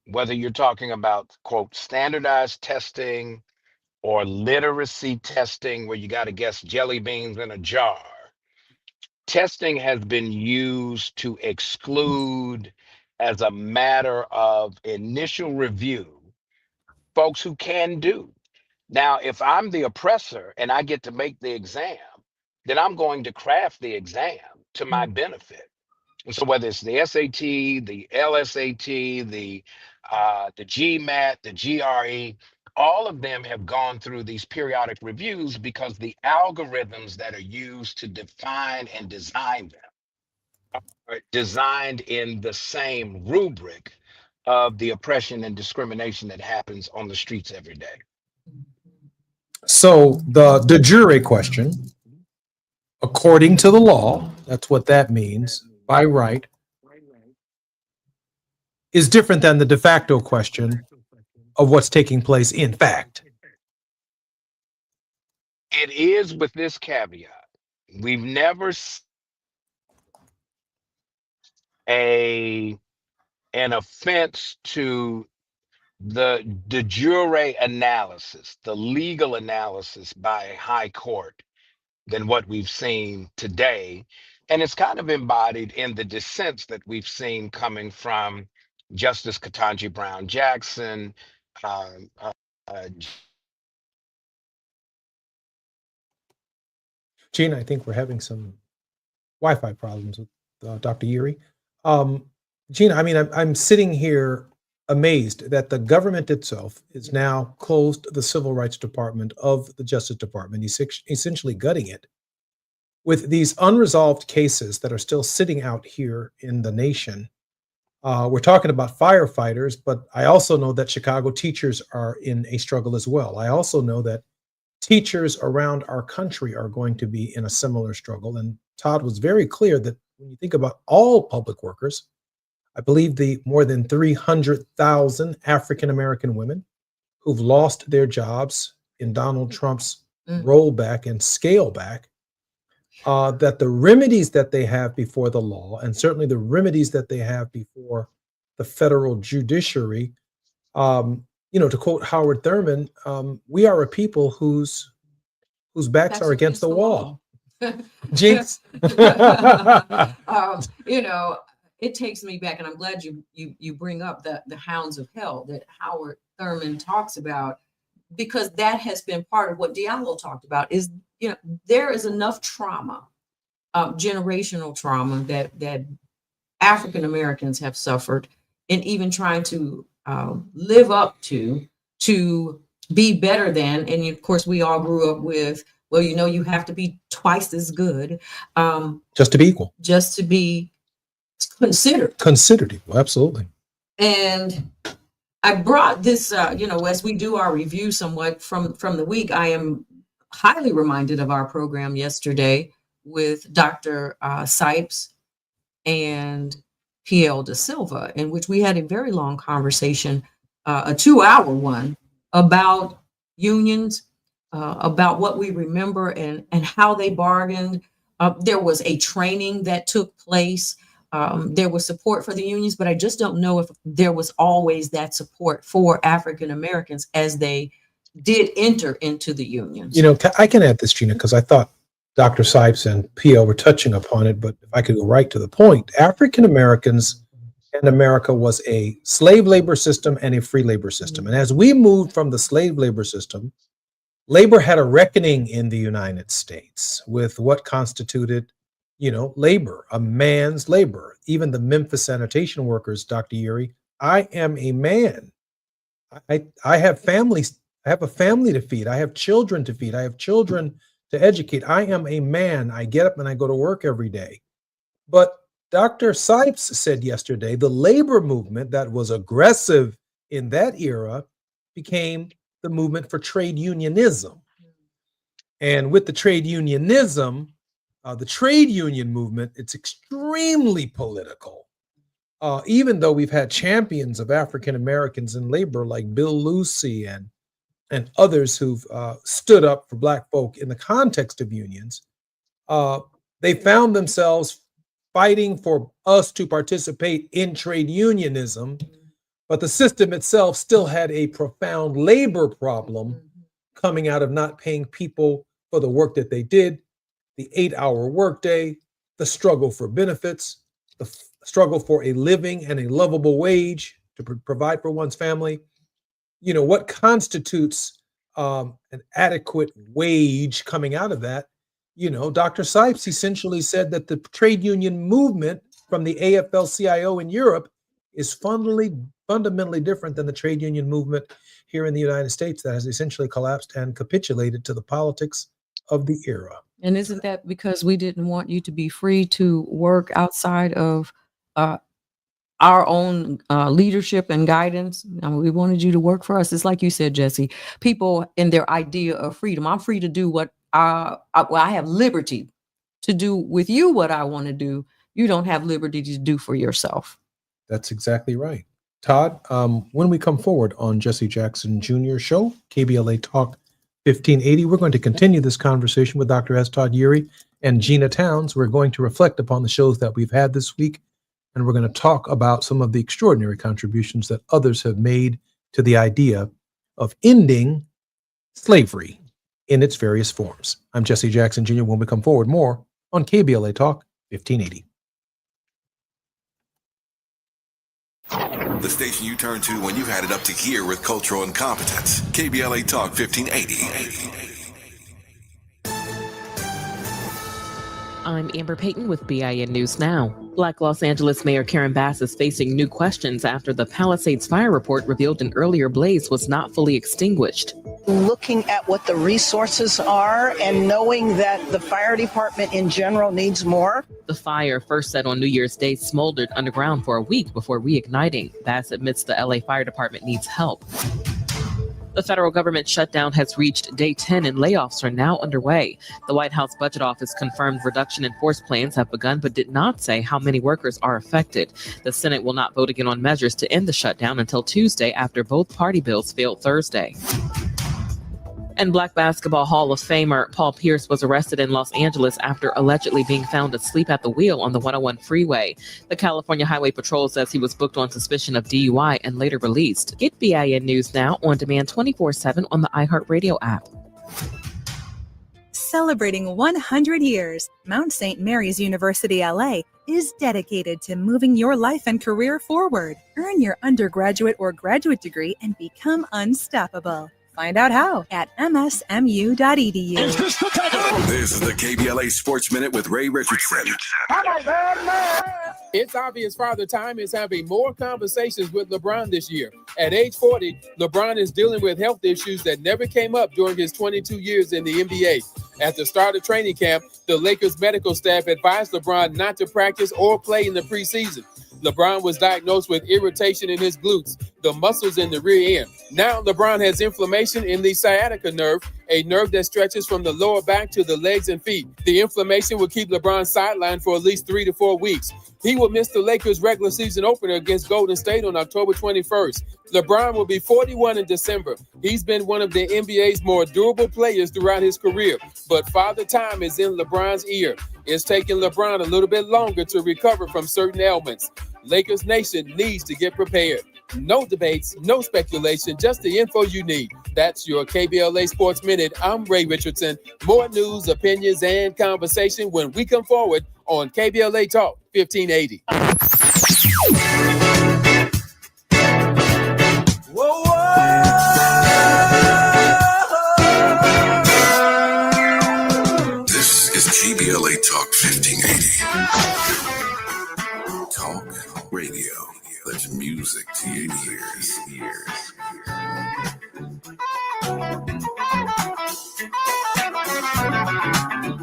whether you're talking about, quote, standardized testing or literacy testing, where you got to guess jelly beans in a jar, testing has been used to exclude, as a matter of initial review, folks who can do. Now, if I'm the oppressor and I get to make the exam, then I'm going to craft the exam to my benefit. And so whether it's the SAT, the LSAT, the GMAT, the GRE, all of them have gone through these periodic reviews because the algorithms that are used to define and design them are designed in the same rubric of the oppression and discrimination that happens on the streets every day. So the de jure question, according to the law, that's what that means, by right, is different than the de facto question of what's taking place in fact. It is, with this caveat. We've never seen an offense to the de jure analysis, the legal analysis by a high court, than what we've seen today. And it's kind of embodied in the dissents that we've seen coming from Justice Ketanji Brown Jackson. Gina, I think we're having some Wi-Fi problems with Dr. Yuri. Gina, I mean, I'm sitting here amazed that the government itself is now closed the Civil Rights Department of the Justice Department, essentially gutting it, with these unresolved cases that are still sitting out here in the nation. We're talking about firefighters, but I also know that Chicago teachers are in a struggle as well. I also know that teachers around our country are going to be in a similar struggle. And Todd was very clear that when you think about all public workers, I believe the more than 300,000 African-American women who've lost their jobs in Donald Trump's rollback and scale back, that the remedies that they have before the law, and certainly the remedies that they have before the federal judiciary, to quote Howard Thurman, we are a people whose backs are against the wall. Jinx. It takes me back, and I'm glad you bring up the hounds of hell that Howard Thurman talks about, because that has been part of what Diallo talked about. Is there is enough trauma, generational trauma that African Americans have suffered in even trying to live up to be better than. And of course, we all grew up with, well, you have to be twice as good, just to be equal, just to be considered equal. Absolutely. And I brought this, as we do our review somewhat from the week, I am highly reminded of our program yesterday with Dr. Sipes and PL Da Silva, in which we had a very long conversation, a 2-hour one, about unions, about what we remember and how they bargained. There was a training that took place there was support for the unions, but I just don't know if there was always that support for African Americans as they did enter into the unions. You know, I can add this, Gina, because I thought Dr. Sipes and Pio were touching upon it, but if I could go right to the point, African Americans and America was a slave labor system and a free labor system. And as we moved from the slave labor system, labor had a reckoning in the United States with what constituted, you know, labor, a man's labor. Even the Memphis sanitation workers, Dr. Yuri, I am a man. I have families. I have a family to feed. I have children to feed. I have children to educate. I am a man. I get up and I go to work every day. But Dr. Sipes said yesterday, the labor movement that was aggressive in that era became the movement for trade unionism. And with the trade unionism, the trade union movement, it's extremely political. Even though we've had champions of African Americans in labor like Bill Lucy and others who've stood up for Black folk in the context of unions, they found themselves fighting for us to participate in trade unionism, but the system itself still had a profound labor problem coming out of not paying people for the work that they did, the 8-hour workday, the struggle for benefits, the struggle for a living and a lovable wage to provide for one's family. You know, what constitutes an adequate wage coming out of that? You know, Dr. Sipes essentially said that the trade union movement from the AFL-CIO in Europe is fundamentally different than the trade union movement here in the United States that has essentially collapsed and capitulated to the politics of the era. And isn't that because we didn't want you to be free to work outside of our own leadership and guidance? I mean, we wanted you to work for us. It's like you said, Jesse, people in their idea of freedom. I'm free to do what I have liberty to do with you what I want to do. You don't have liberty to do for yourself. That's exactly right. Todd, when we come forward on Jesse Jackson Jr. show, KBLA Talk 1580, we're going to continue this conversation with Dr. S. Todd Yuri and Gina Towns. We're going to reflect upon the shows that we've had this week, and we're going to talk about some of the extraordinary contributions that others have made to the idea of ending slavery in its various forms. I'm Jesse Jackson Jr. When we come forward, more on KBLA Talk 1580. The station you turn to when you've had it up to here with cultural incompetence. KBLA Talk 1580. I'm Amber Payton with BIN News Now. Black Los Angeles Mayor Karen Bass is facing new questions after the Palisades fire report revealed an earlier blaze was not fully extinguished. Looking at what the resources are and knowing that the fire department in general needs more. The fire, first set on New Year's Day, smoldered underground for a week before reigniting. Bass admits the LA Fire Department needs help. The federal government shutdown has reached day 10 and layoffs are now underway. The White House Budget Office confirmed reduction in force plans have begun, but did not say how many workers are affected. The Senate will not vote again on measures to end the shutdown until Tuesday after both party bills failed Thursday. And Black Basketball Hall of Famer Paul Pierce was arrested in Los Angeles after allegedly being found asleep at the wheel on the 101 freeway. The California Highway Patrol says he was booked on suspicion of DUI and later released. Get BIN News Now on demand 24/7 on the iHeartRadio app. Celebrating 100 years, Mount St. Mary's University LA is dedicated to moving your life and career forward. Earn your undergraduate or graduate degree and become unstoppable. Find out how at msmu.edu. This is the KBLA Sports Minute with Ray Richardson. It's obvious Father Time is having more conversations with LeBron this year. At age 40, LeBron is dealing with health issues that never came up during his 22 years in the NBA. At the start of training camp, the Lakers medical staff advised LeBron not to practice or play in the preseason. LeBron was diagnosed with irritation in his glutes, the muscles in the rear end. Now LeBron has inflammation in the sciatica nerve, a nerve that stretches from the lower back to the legs and feet. The inflammation will keep LeBron sidelined for at least 3 to 4 weeks. He will miss the Lakers' regular season opener against Golden State on October 21st. LeBron will be 41 in December. He's been one of the NBA's more durable players throughout his career, but Father Time is in LeBron's ear. It's taking LeBron a little bit longer to recover from certain ailments. Lakers Nation needs to get prepared. No debates, no speculation, just the info you need. That's your KBLA Sports Minute. I'm Ray Richardson. More news, opinions, and conversation when we come forward on KBLA Talk 1580. Whoa, This is KBLA Talk 1580. Talk radio. That's music to your ears.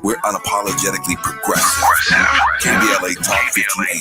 We're unapologetically progressive. KBLA Talk 1580.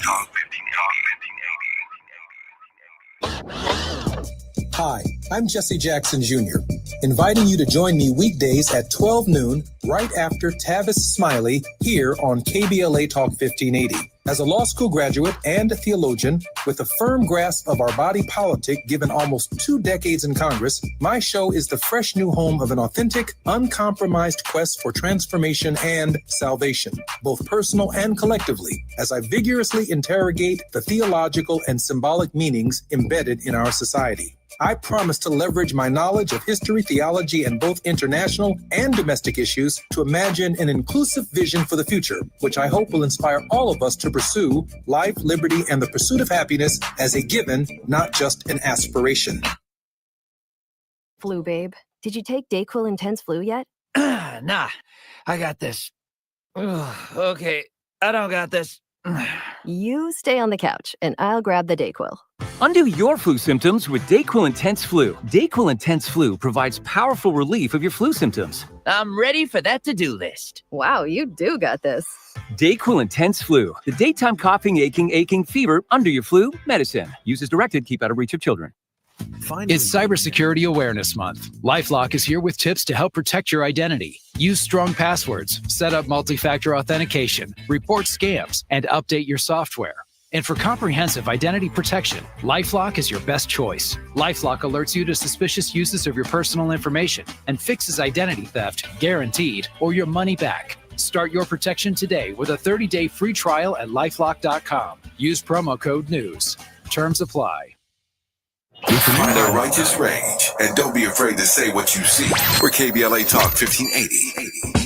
Hi, I'm Jesse Jackson Jr., inviting you to join me weekdays at 12 noon, right after Tavis Smiley, here on KBLA Talk 1580. As a law school graduate and a theologian with a firm grasp of our body politic given almost 2 decades in Congress, my show is the fresh new home of an authentic, uncompromised quest for transformation and salvation, both personal and collectively, as I vigorously interrogate the theological and symbolic meanings embedded in our society. I promise to leverage my knowledge of history, theology, and both international and domestic issues to imagine an inclusive vision for the future, which I hope will inspire all of us to pursue life, liberty, and the pursuit of happiness as a given, not just an aspiration. Flu, babe. Did you take DayQuil Intense Flu yet? Nah, I got this. Ugh, okay, I don't got this. You stay on the couch, and I'll grab the DayQuil. Undo your flu symptoms with DayQuil Intense Flu. DayQuil Intense Flu provides powerful relief of your flu symptoms. I'm ready for that to-do list. Wow, you do got this. DayQuil Intense Flu. The daytime coughing, aching, fever, under your flu medicine. Use as directed. Keep out of reach of children. It's Cybersecurity Awareness Month. LifeLock is here with tips to help protect your identity. Use strong passwords, set up multi-factor authentication, report scams, and update your software. And for comprehensive identity protection, LifeLock is your best choice. LifeLock alerts you to suspicious uses of your personal information and fixes identity theft, guaranteed, or your money back. Start your protection today with a 30-day free trial at LifeLock.com. Use promo code NEWS. Terms apply. Find a righteous rage and don't be afraid to say what you see. We're KBLA Talk 1580.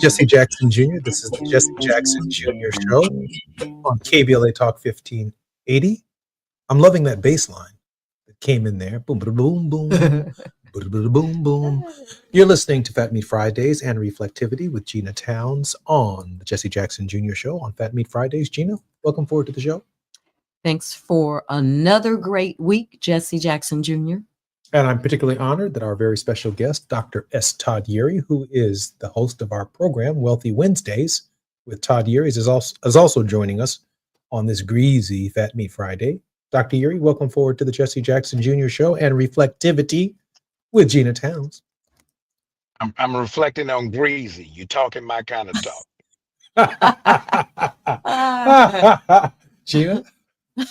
Jesse Jackson Jr. This is the Jesse Jackson Jr. Show on KBLA Talk 1580. I'm loving that bass line that came in there. Boom, boom, boom, boom, boom, boom. You're listening to Fat Meat Fridays and Reflectivity with Gina Towns on the Jesse Jackson Jr. Show on Fat Meat Fridays. Gina, welcome forward to the show. Thanks for another great week, Jesse Jackson Jr. And I'm particularly honored that our very special guest, Dr. S. Todd Yeary, who is the host of our program, Wealthy Wednesdays with Todd Yeary, is also joining us on this greasy Fat Meat Friday. Dr. Yeary, welcome forward to the Jesse Jackson Jr. Show and Reflectivity with Gina Towns. I'm reflecting on greasy. You talking my kind of talk. Gina?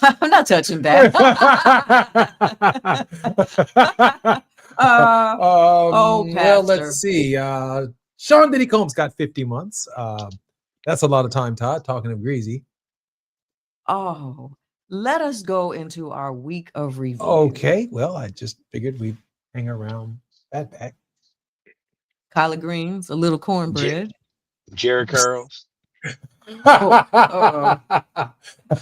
I'm not touching that. Well, let's see. Sean Diddy Combs got 50 months. That's a lot of time, Todd, talking of greasy. Oh, let us go into our week of review. Okay. Well, I just figured we'd hang around that back. Collard greens, a little cornbread. Jerry curls.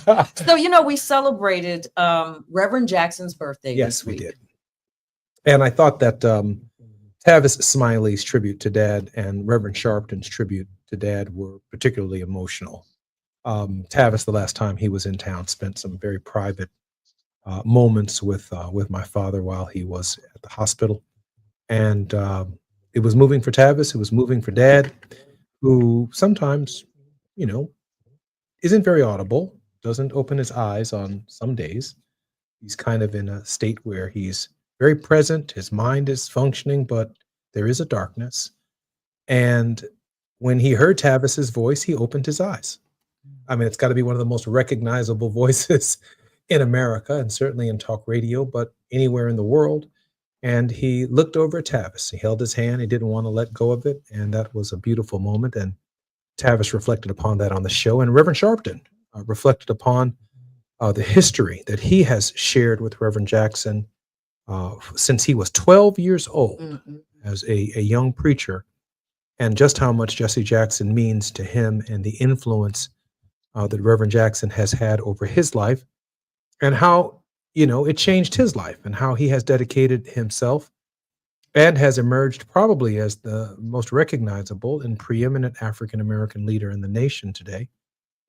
So, we celebrated Reverend Jackson's birthday. Yes, we did. And I thought that Tavis Smiley's tribute to Dad and Reverend Sharpton's tribute to Dad were particularly emotional. Tavis, the last time he was in town, spent some very private moments with my father while he was at the hospital, and it was moving for Tavis. It was moving for Dad, who sometimes, you know, isn't very audible, doesn't open his eyes on some days. He's kind of in a state where he's very present. His mind is functioning, but there is a darkness. And when he heard Tavis's voice, he opened his eyes. I mean, it's got to be one of the most recognizable voices in America, and certainly in talk radio, but anywhere in the world. And he looked over at Tavis. He held his hand. He didn't want to let go of it. And that was a beautiful moment. And Tavis reflected upon that on the show. And Reverend Sharpton reflected upon the history that he has shared with Reverend Jackson since he was 12 years old as a young preacher, and just how much Jesse Jackson means to him and the influence that Reverend Jackson has had over his life, and how, you know, it changed his life, and how he has dedicated himself and has emerged probably as the most recognizable and preeminent African-American leader in the nation today,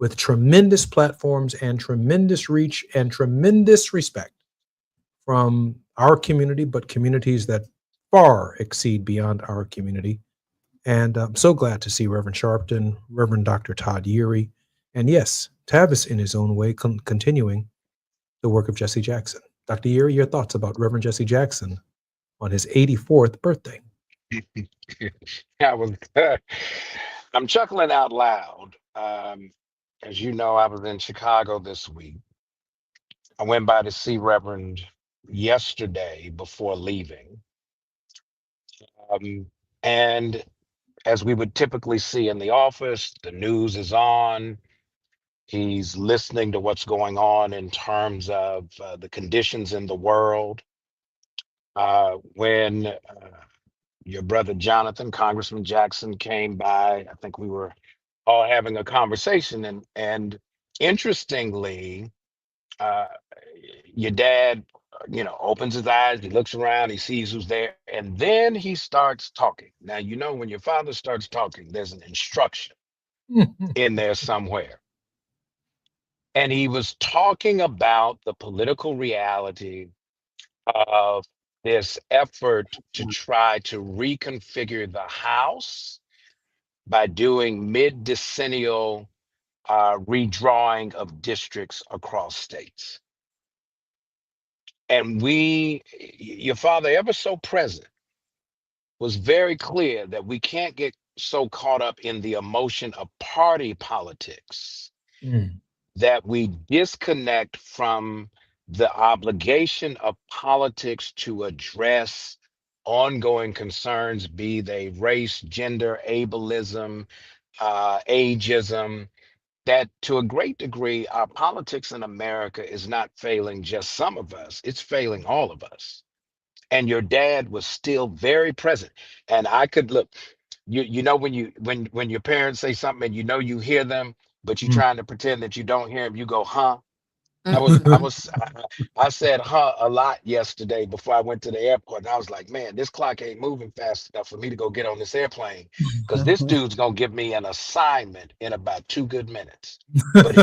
with tremendous platforms and tremendous reach and tremendous respect from our community, but communities that far exceed beyond our community. And I'm so glad to see Reverend Sharpton, Reverend Dr. Todd Yeary, and yes, Tavis in his own way continuing the work of Jesse Jackson. Dr. Yeary, your thoughts about Reverend Jesse Jackson on his 84th birthday? I'm chuckling out loud. As you know, I was in Chicago this week. I went by to see Reverend yesterday before leaving. And as we would typically see in the office, the news is on. He's listening to what's going on in terms of the conditions in the world. When your brother Jonathan, Congressman Jackson, came by, I think we were all having a conversation. And interestingly, your dad, you know, opens his eyes, he looks around, he sees who's there, and then he starts talking. Now, you know, when your father starts talking, there's an instruction in there somewhere. And he was talking about the political reality of this effort to try to reconfigure the House by doing mid-decennial redrawing of districts across states. And your father, ever so present, was very clear that we can't get so caught up in the emotion of party politics that we disconnect from the obligation of politics to address ongoing concerns, be they race, gender, ableism, ageism, that to a great degree, our politics in America is not failing just some of us, it's failing all of us. And your dad was still very present. And I could look, you know, when your parents say something and you know you hear them, but you're trying to pretend that you don't hear them, you go, huh? I said huh a lot yesterday before I went to the airport, and I was like, man, this clock ain't moving fast enough for me to go get on this airplane, because this dude's gonna give me an assignment in about 2 good minutes. But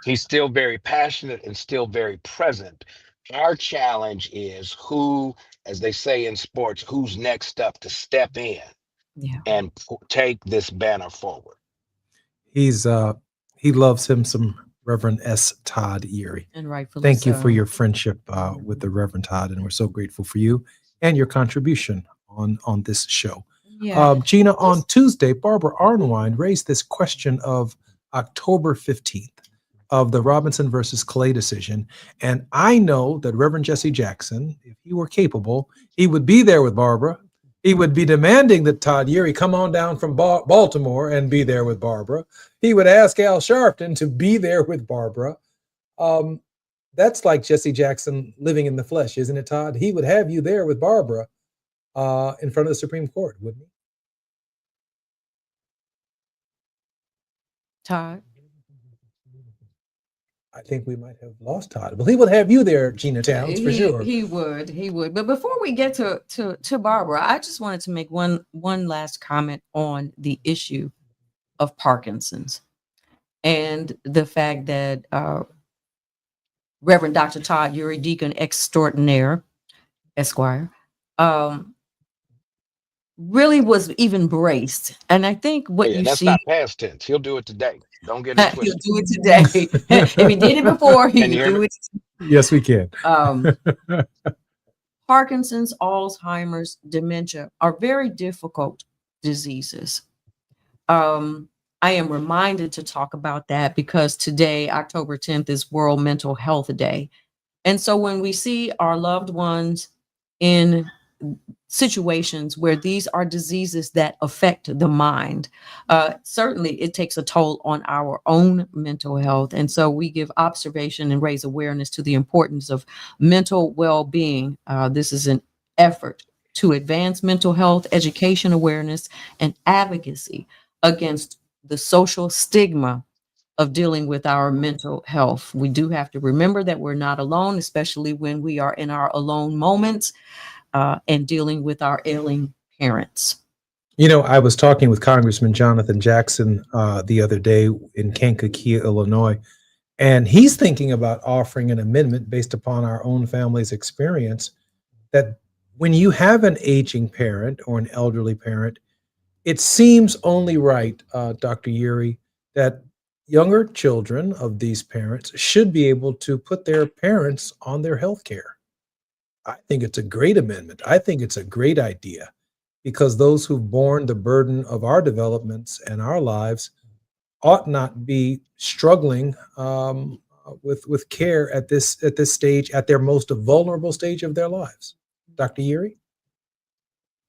he's still very passionate and still very present. Our challenge is who, as they say in sports, who's next up to step in and take this banner forward. He loves him some Reverend S. Todd Yeary. And rightfully Thank you so. for your friendship with the Reverend Todd, and we're so grateful for you and your contribution on this show. Yeah. Gina, on Tuesday, Barbara Arnwine raised this question of October 15th of the Robinson versus Clay decision. And I know that Reverend Jesse Jackson, if he were capable, he would be there with Barbara. He would be demanding that Todd Yeary come on down from Baltimore and be there with Barbara. He would ask Al Sharpton to be there with Barbara. That's like Jesse Jackson living in the flesh, isn't it, Todd? He would have you there with Barbara in front of the Supreme Court, wouldn't he? Todd? I think we might have lost Todd. Well, he would have you there, Gina Towns, for sure. He would. But before we get to Barbara, I just wanted to make one last comment on the issue of Parkinson's and the fact that Reverend Dr. Todd Urey, Deacon Extraordinaire, Esquire, really was even braced. And I think what Yeah, you that's see, not past tense. He'll do it today. Don't get it he'll twisted. do it today. If he did it before, he Can you can hear do me? it. Yes, we can. Parkinson's, Alzheimer's, dementia are very difficult diseases. I am reminded to talk about that because today, October 10th, is World Mental Health Day. And so when we see our loved ones in situations where these are diseases that affect the mind, certainly it takes a toll on our own mental health. And so we give observation and raise awareness to the importance of mental well-being. This is an effort to advance mental health, education awareness, and advocacy against the social stigma of dealing with our mental health. We do have to remember that we're not alone, especially when we are in our alone moments and dealing with our ailing parents. You know, I was talking with Congressman Jonathan Jackson the other day in Kankakee, Illinois, and he's thinking about offering an amendment based upon our own family's experience that when you have an aging parent or an elderly parent, it seems only right, Dr. Urey, that younger children of these parents should be able to put their parents on their health care. I think it's a great amendment. I think it's a great idea because those who've borne the burden of our developments and our lives ought not be struggling with care at this stage, at their most vulnerable stage of their lives. Dr. Urey?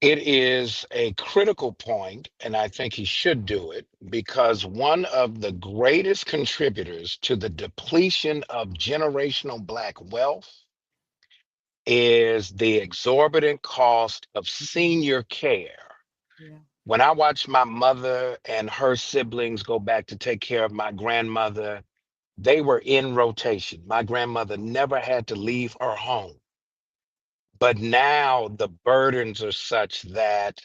It is a critical point, and I think he should do it because one of the greatest contributors to the depletion of generational Black wealth is the exorbitant cost of senior care. Yeah. When I watched my mother and her siblings go back to take care of my grandmother, they were in rotation. My grandmother never had to leave her home. But now the burdens are such that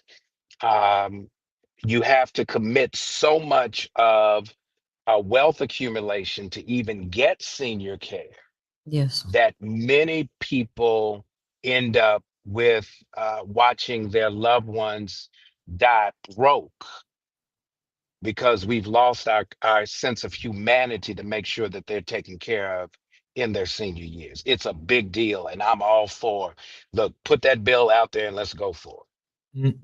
you have to commit so much of wealth accumulation to even get senior care. Yes. That many people end up with watching their loved ones die broke because we've lost our sense of humanity to make sure that they're taken care of in their senior years. It's a big deal, and I'm all for, look, put that bill out there and let's go for it.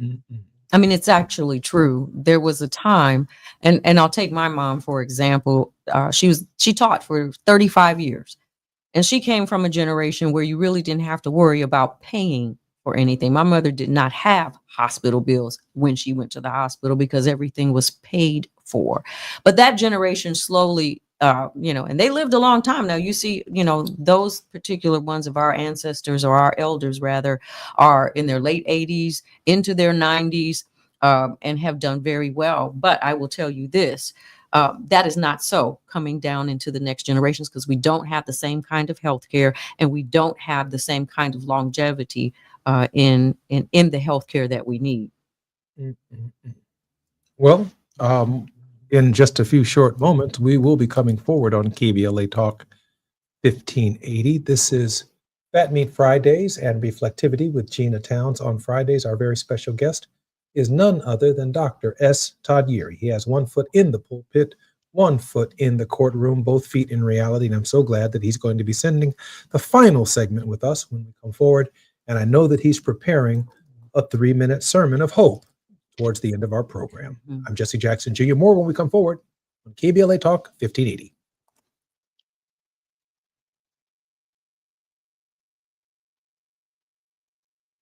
I mean, it's actually true. There was a time, and I'll take my mom, for example. She taught for 35 years. And she came from a generation where you really didn't have to worry about paying for anything. My mother did not have hospital bills when she went to the hospital because everything was paid for. But that generation slowly, and they lived a long time. Now you see, those particular ones of our ancestors or our elders rather are in their late 80s into their 90s and have done very well. But I will tell you this. That is not so coming down into the next generations because we don't have the same kind of health care and we don't have the same kind of longevity in the health care that we need. Well, in just a few short moments, we will be coming forward on KBLA Talk 1580. This is Fat Meat Fridays and Reflectivity with Gina Towns. On Fridays, our very special guest is none other than Dr. S. Todd Urey. He has 1 foot in the pulpit, 1 foot in the courtroom, both feet in reality. And I'm so glad that he's going to be sending the final segment with us when we come forward. And I know that he's preparing a 3-minute sermon of hope towards the end of our program. I'm Jesse Jackson Jr. More when we come forward on KBLA Talk 1580.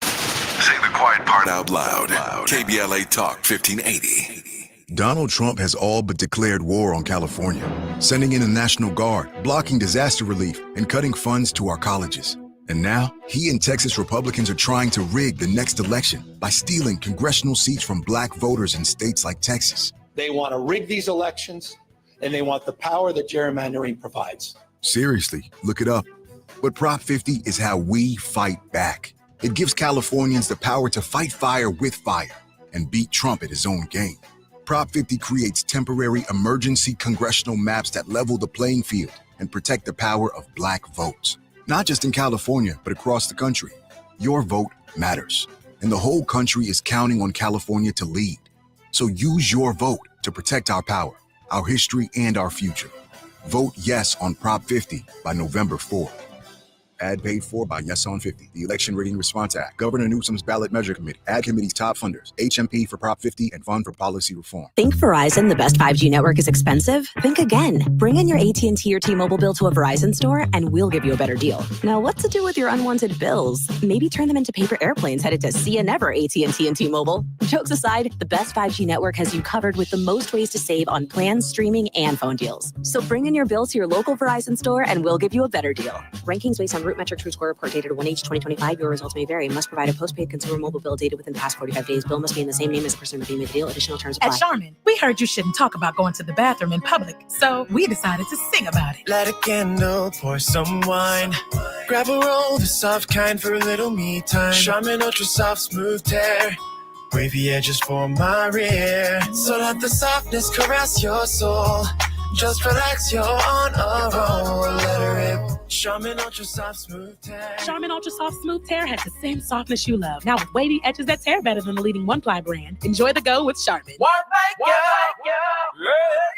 Say the quiet part out loud. KBLA Talk 1580. Donald Trump has all but declared war on California, sending in a National Guard, blocking disaster relief, and cutting funds to our colleges. And now, he and Texas Republicans are trying to rig the next election by stealing congressional seats from Black voters in states like Texas. They want to rig these elections, and they want the power that gerrymandering provides. Seriously, look it up. But Prop 50 is how we fight back. It gives Californians the power to fight fire with fire and beat Trump at his own game. Prop 50 creates temporary emergency congressional maps that level the playing field and protect the power of Black votes. Not just in California, but across the country. Your vote matters, and the whole country is counting on California to lead. So use your vote to protect our power, our history, and our future. Vote yes on Prop 50 by November 4th. Ad paid for by Yes on 50, the Election Rigging Response Act, Governor Newsom's Ballot Measure Committee, Ad Committee's top funders, HMP for Prop 50, and Fund for Policy Reform. Think Verizon, the best 5G network, is expensive? Think again. Bring in your AT&T or T-Mobile bill to a Verizon store, and we'll give you a better deal. Now, what to do with your unwanted bills? Maybe turn them into paper airplanes headed to See Ya Never AT&T and T-Mobile. Jokes aside, the best 5G network has you covered with the most ways to save on plans, streaming, and phone deals. So bring in your bill to your local Verizon store, and we'll give you a better deal. Rankings based on Root Metric True Score report dated 1H 2025. Your results may vary. Must provide a postpaid consumer mobile bill dated within the past 45 days. Bill must be in the same name as the person who made the deal. Additional terms apply. At Charmin, we heard you shouldn't talk about going to the bathroom in public, so we decided to sing about it. Light a candle, pour some wine. Grab a roll, the soft kind for a little me time. Charmin Ultra Soft Smooth Tear. Wavy edges for my rear. So let the softness caress your soul. Just relax, you're on a roll. Let her rip. Charmin Ultra Soft Smooth Tear. Charmin Ultra Soft Smooth Tear has the same softness you love. Now with wavy edges that tear better than the leading one-ply brand. Enjoy the go with Charmin.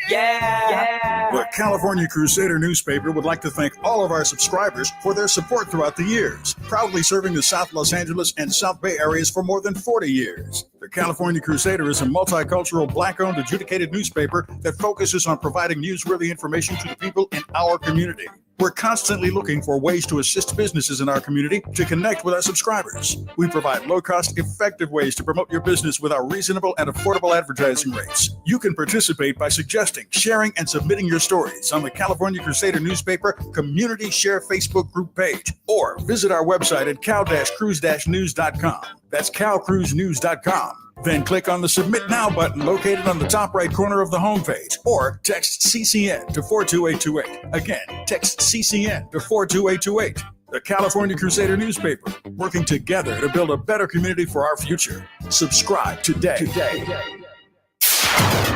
Yeah. The California Crusader newspaper would like to thank all of our subscribers for their support throughout the years, proudly serving the South Los Angeles and South Bay areas for more than 40 years. The California Crusader is a multicultural, Black-owned, adjudicated newspaper that focuses on providing newsworthy information to the people in our community. We're constantly looking for ways to assist businesses in our community to connect with our subscribers. We provide low-cost, effective ways to promote your business with our reasonable and affordable advertising rates. You can participate by suggesting, sharing, and submitting your stories on the California Crusader newspaper Community Share Facebook group page, or visit our website at cal-cruise-news.com. That's calcruisenews.com. Then click on the Submit Now button located on the top right corner of the homepage, or text CCN to 42828. Again, text CCN to 42828. The California Crusader newspaper, working together to build a better community for our future. Subscribe today.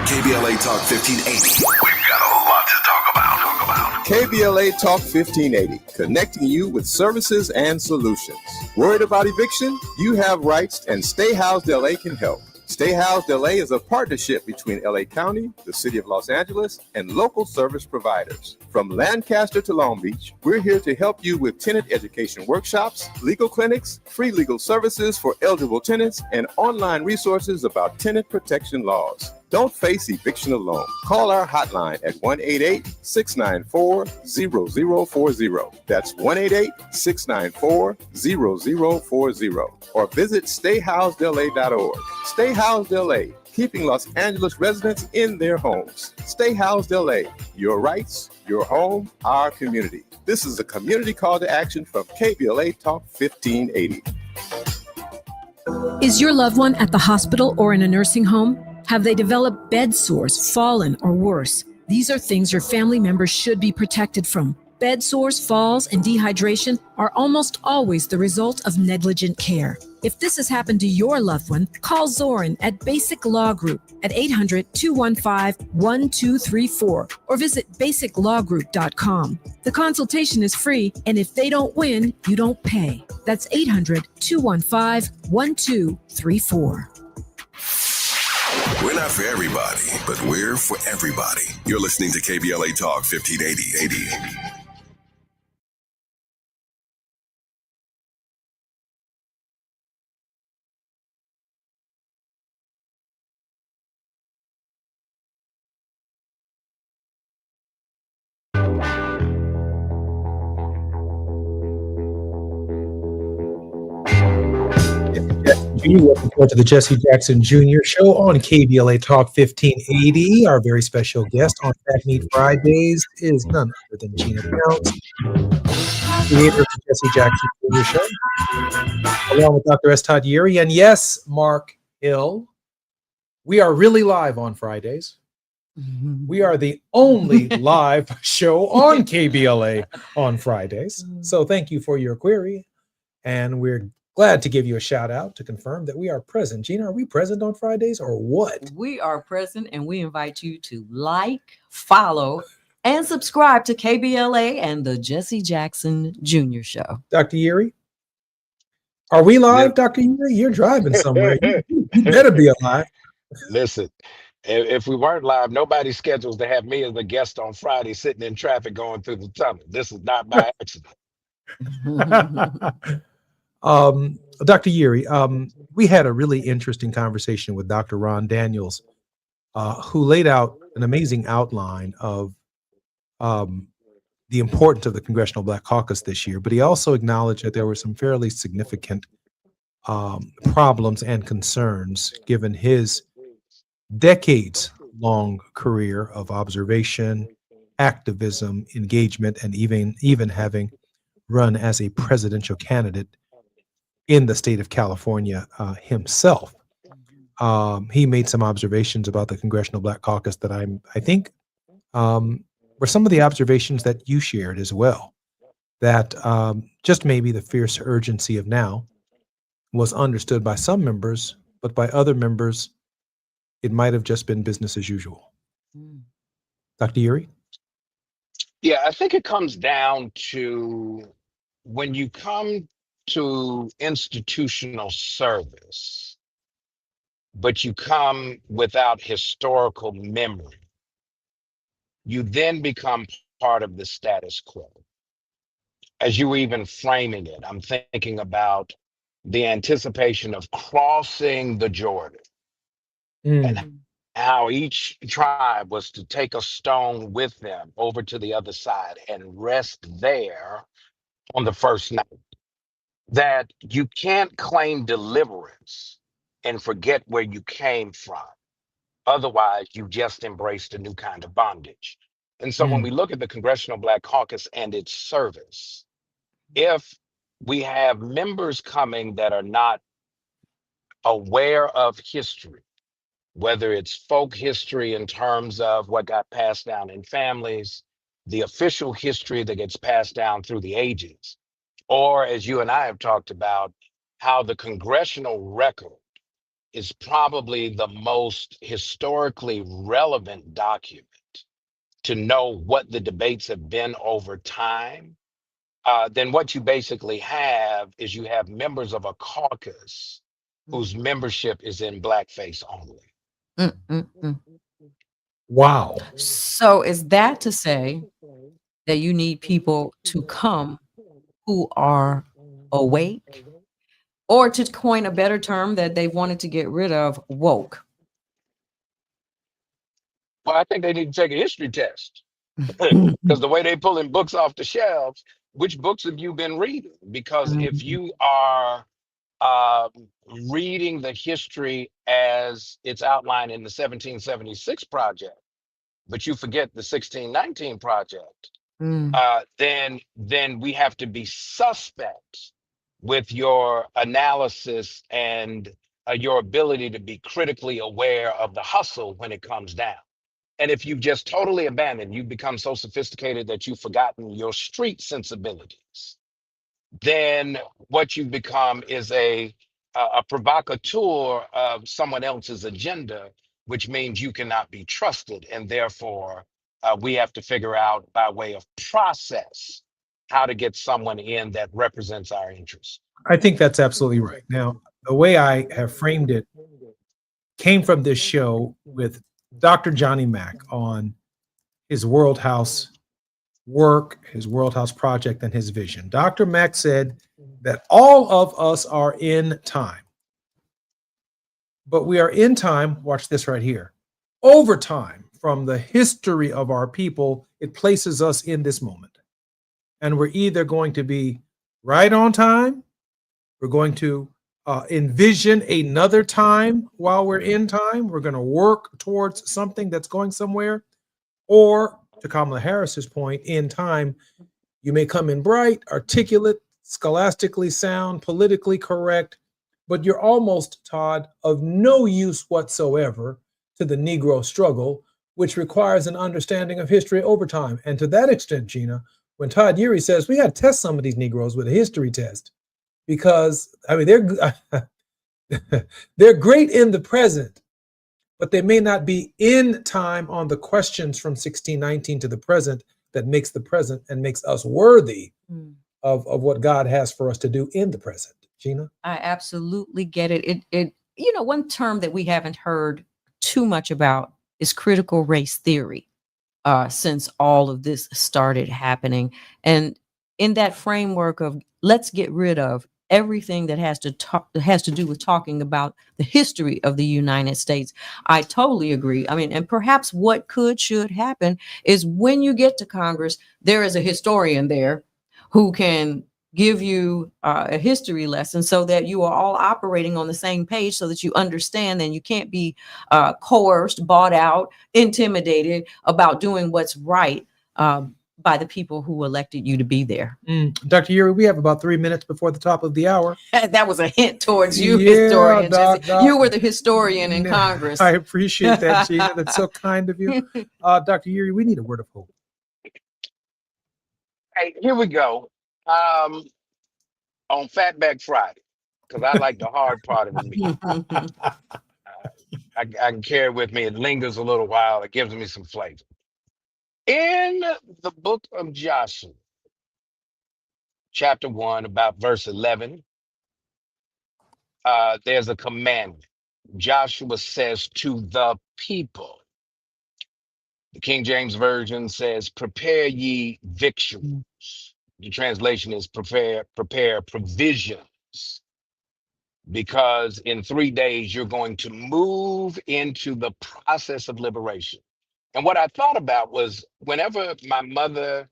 KBLA Talk 1580. We've got a lot to talk about. KBLA Talk 1580, connecting you with services and solutions. Worried about eviction? You have rights, and Stay Housed LA can help. Stay Housed LA is a partnership between LA County, the City of Los Angeles, and local service providers. From Lancaster to Long Beach, we're here to help you with tenant education workshops, legal clinics, free legal services for eligible tenants, and online resources about tenant protection laws. Don't face eviction alone. Call our hotline at 1-888-694-0040. That's 1-888-694-0040. Or visit stayhousedla.org. Stay Housed LA, keeping Los Angeles residents in their homes. Stay Housed LA, your rights, your home, our community. This is a community call to action from KBLA Talk 1580. Is your loved one at the hospital or in a nursing home? Have they developed bed sores, fallen, or worse? These are things your family members should be protected from. Bed sores, falls, and dehydration are almost always the result of negligent care. If this has happened to your loved one, call Zoran at Basic Law Group at 800-215-1234 or visit basiclawgroup.com. The consultation is free, and if they don't win, you don't pay. That's 800-215-1234. We're not for everybody, but we're for everybody. You're listening to KBLA Talk 1580. Welcome to the Jesse Jackson Jr. Show on KBLA Talk 1580. Our very special guest on Fat Meat Fridays is none other than Gina Counts, creator of the Jesse Jackson Jr. Show, along with Dr. S. Todd Yeary. And yes, Mark Hill, we are really live on Fridays. We are the only live show on KBLA on Fridays. So thank you for your query. And we're glad to give you a shout out to confirm that we are present. Gina, are we present on Fridays or what? We are present, and we invite you to like, follow, and subscribe to KBLA and the Jesse Jackson Jr. Show. Dr. Yeri, are we live, Dr. Yeri? You're driving somewhere. You better be alive. Listen, if we weren't live, nobody schedules to have me as a guest on Friday sitting in traffic going through the tunnel. This is not by accident. Dr. Yeri, we had a really interesting conversation with Dr. Ron Daniels, who laid out an amazing outline of the importance of the Congressional Black Caucus this year, but he also acknowledged that there were some fairly significant problems and concerns given his decades-long career of observation, activism, engagement, and even having run as a presidential candidate in the state of California himself. He made some observations about the Congressional Black Caucus that I think were some of the observations that you shared as well, that just maybe the fierce urgency of now was understood by some members, but by other members, it might have just been business as usual. Dr. Yeri? Yeah, I think it comes down to when you come to institutional service, but you come without historical memory, you then become part of the status quo. As you were even framing it, I'm thinking about the anticipation of crossing the Jordan and how each tribe was to take a stone with them over to the other side and rest there on the first night. That you can't claim deliverance and forget where you came from. Otherwise, you just embraced a new kind of bondage. And so when we look at the Congressional Black Caucus and its service, if we have members coming that are not aware of history, whether it's folk history in terms of what got passed down in families, the official history that gets passed down through the ages, or as you and I have talked about, how the congressional record is probably the most historically relevant document to know what the debates have been over time, then what you basically have is you have members of a caucus whose membership is in blackface only. Wow. So is that to say that you need people to come who are awake, or to coin a better term that they wanted to get rid of, woke? Well, I think they need to take a history test because the way they pulling books off the shelves, which books have you been reading? Because if you are reading the history as it's outlined in the 1776 project, but you forget the 1619 project, then we have to be suspect with your analysis and your ability to be critically aware of the hustle when it comes down. And if you've just totally abandoned, you've become so sophisticated that you've forgotten your street sensibilities, then what you've become is a provocateur of someone else's agenda, which means you cannot be trusted. And therefore, we have to figure out by way of process how to get someone in that represents our interests. I think that's absolutely right. Now, the way I have framed it came from this show with Dr. Johnny Mack on his World House work, his World House project, and his vision. Dr. Mack said that all of us are in time, but we are in time, watch this right here, over time. From the history of our people, it places us in this moment. And we're either going to be right on time, we're going to envision another time while we're in time, we're going to work towards something that's going somewhere, or to Kamala Harris's point, in time, you may come in bright, articulate, scholastically sound, politically correct, but you're almost, Todd, of no use whatsoever to the Negro struggle, which requires an understanding of history over time. And to that extent, Gina, when Todd Yeri says we got to test some of these Negroes with a history test, because I mean they're great in the present, but they may not be in time on the questions from 1619 to the present that makes the present and makes us worthy of what God has for us to do in the present. Gina? I absolutely get it. It one term that we haven't heard too much about is critical race theory since all of this started happening. And in that framework of let's get rid of everything that has to do with talking about the history of the United States. I totally agree. I mean, and perhaps what should happen is when you get to Congress, there is a historian there who can give you a history lesson so that you are all operating on the same page so that you understand and you can't be coerced, bought out, intimidated about doing what's right by the people who elected you to be there. Dr. Uri, we have about 3 minutes before the top of the hour. That was a hint towards you, Yeah, historian. Doc. You were the historian in Congress. I appreciate that, Gina. That's so kind of you. Dr. Uri, we need a word of hope. Hey, here we go. On Fatback Friday, because I like the hard part of the meat. I can carry it with me. It lingers a little while. It gives me some flavor. In the book of Joshua, chapter 1, about verse 11, there's a commandment. Joshua says to the people, the King James Version says, prepare ye victuals. The translation is prepare provisions. Because in 3 days, you're going to move into the process of liberation. And what I thought about was whenever my mother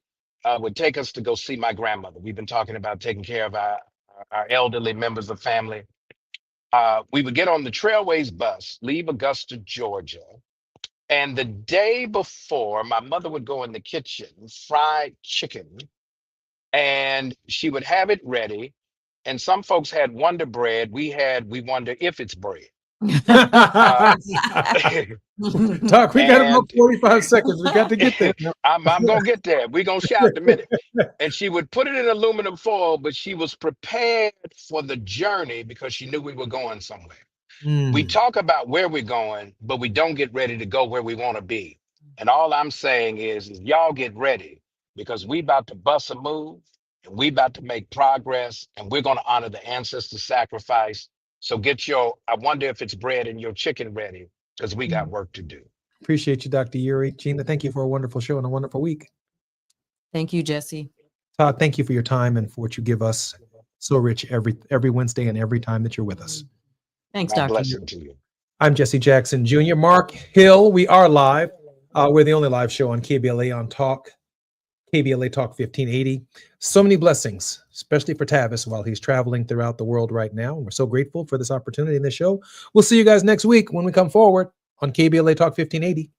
would take us to go see my grandmother, we've been talking about taking care of our elderly members of family. We would get on the Trailways bus, leave Augusta, Georgia. And the day before, my mother would go in the kitchen, fry chicken, and she would have it ready. And some folks had Wonder Bread. We wonder if it's bread. Doc, we got about 45 seconds. We got to get there. I'm going to get there. We're going to shout in a minute. And she would put it in aluminum foil, but she was prepared for the journey because she knew we were going somewhere. We talk about where we're going, but we don't get ready to go where we want to be. And all I'm saying is y'all get ready because we about to bust a move and we about to make progress and we're going to honor the ancestor sacrifice. So get I wonder if it's bread and your chicken ready because we got work to do. Appreciate you, Dr. Uri. Gina, thank you for a wonderful show and a wonderful week. Thank you, Jesse. Todd, thank you for your time and for what you give us. So rich every Wednesday and every time that you're with us. Thanks, My Dr. blessing to you. I'm Jesse Jackson Jr. Mark Hill. We are live. We're the only live show on KBLA on Talk. KBLA Talk 1580. So many blessings, especially for Tavis while he's traveling throughout the world right now. And we're so grateful for this opportunity in this show. We'll see you guys next week when we come forward on KBLA Talk 1580.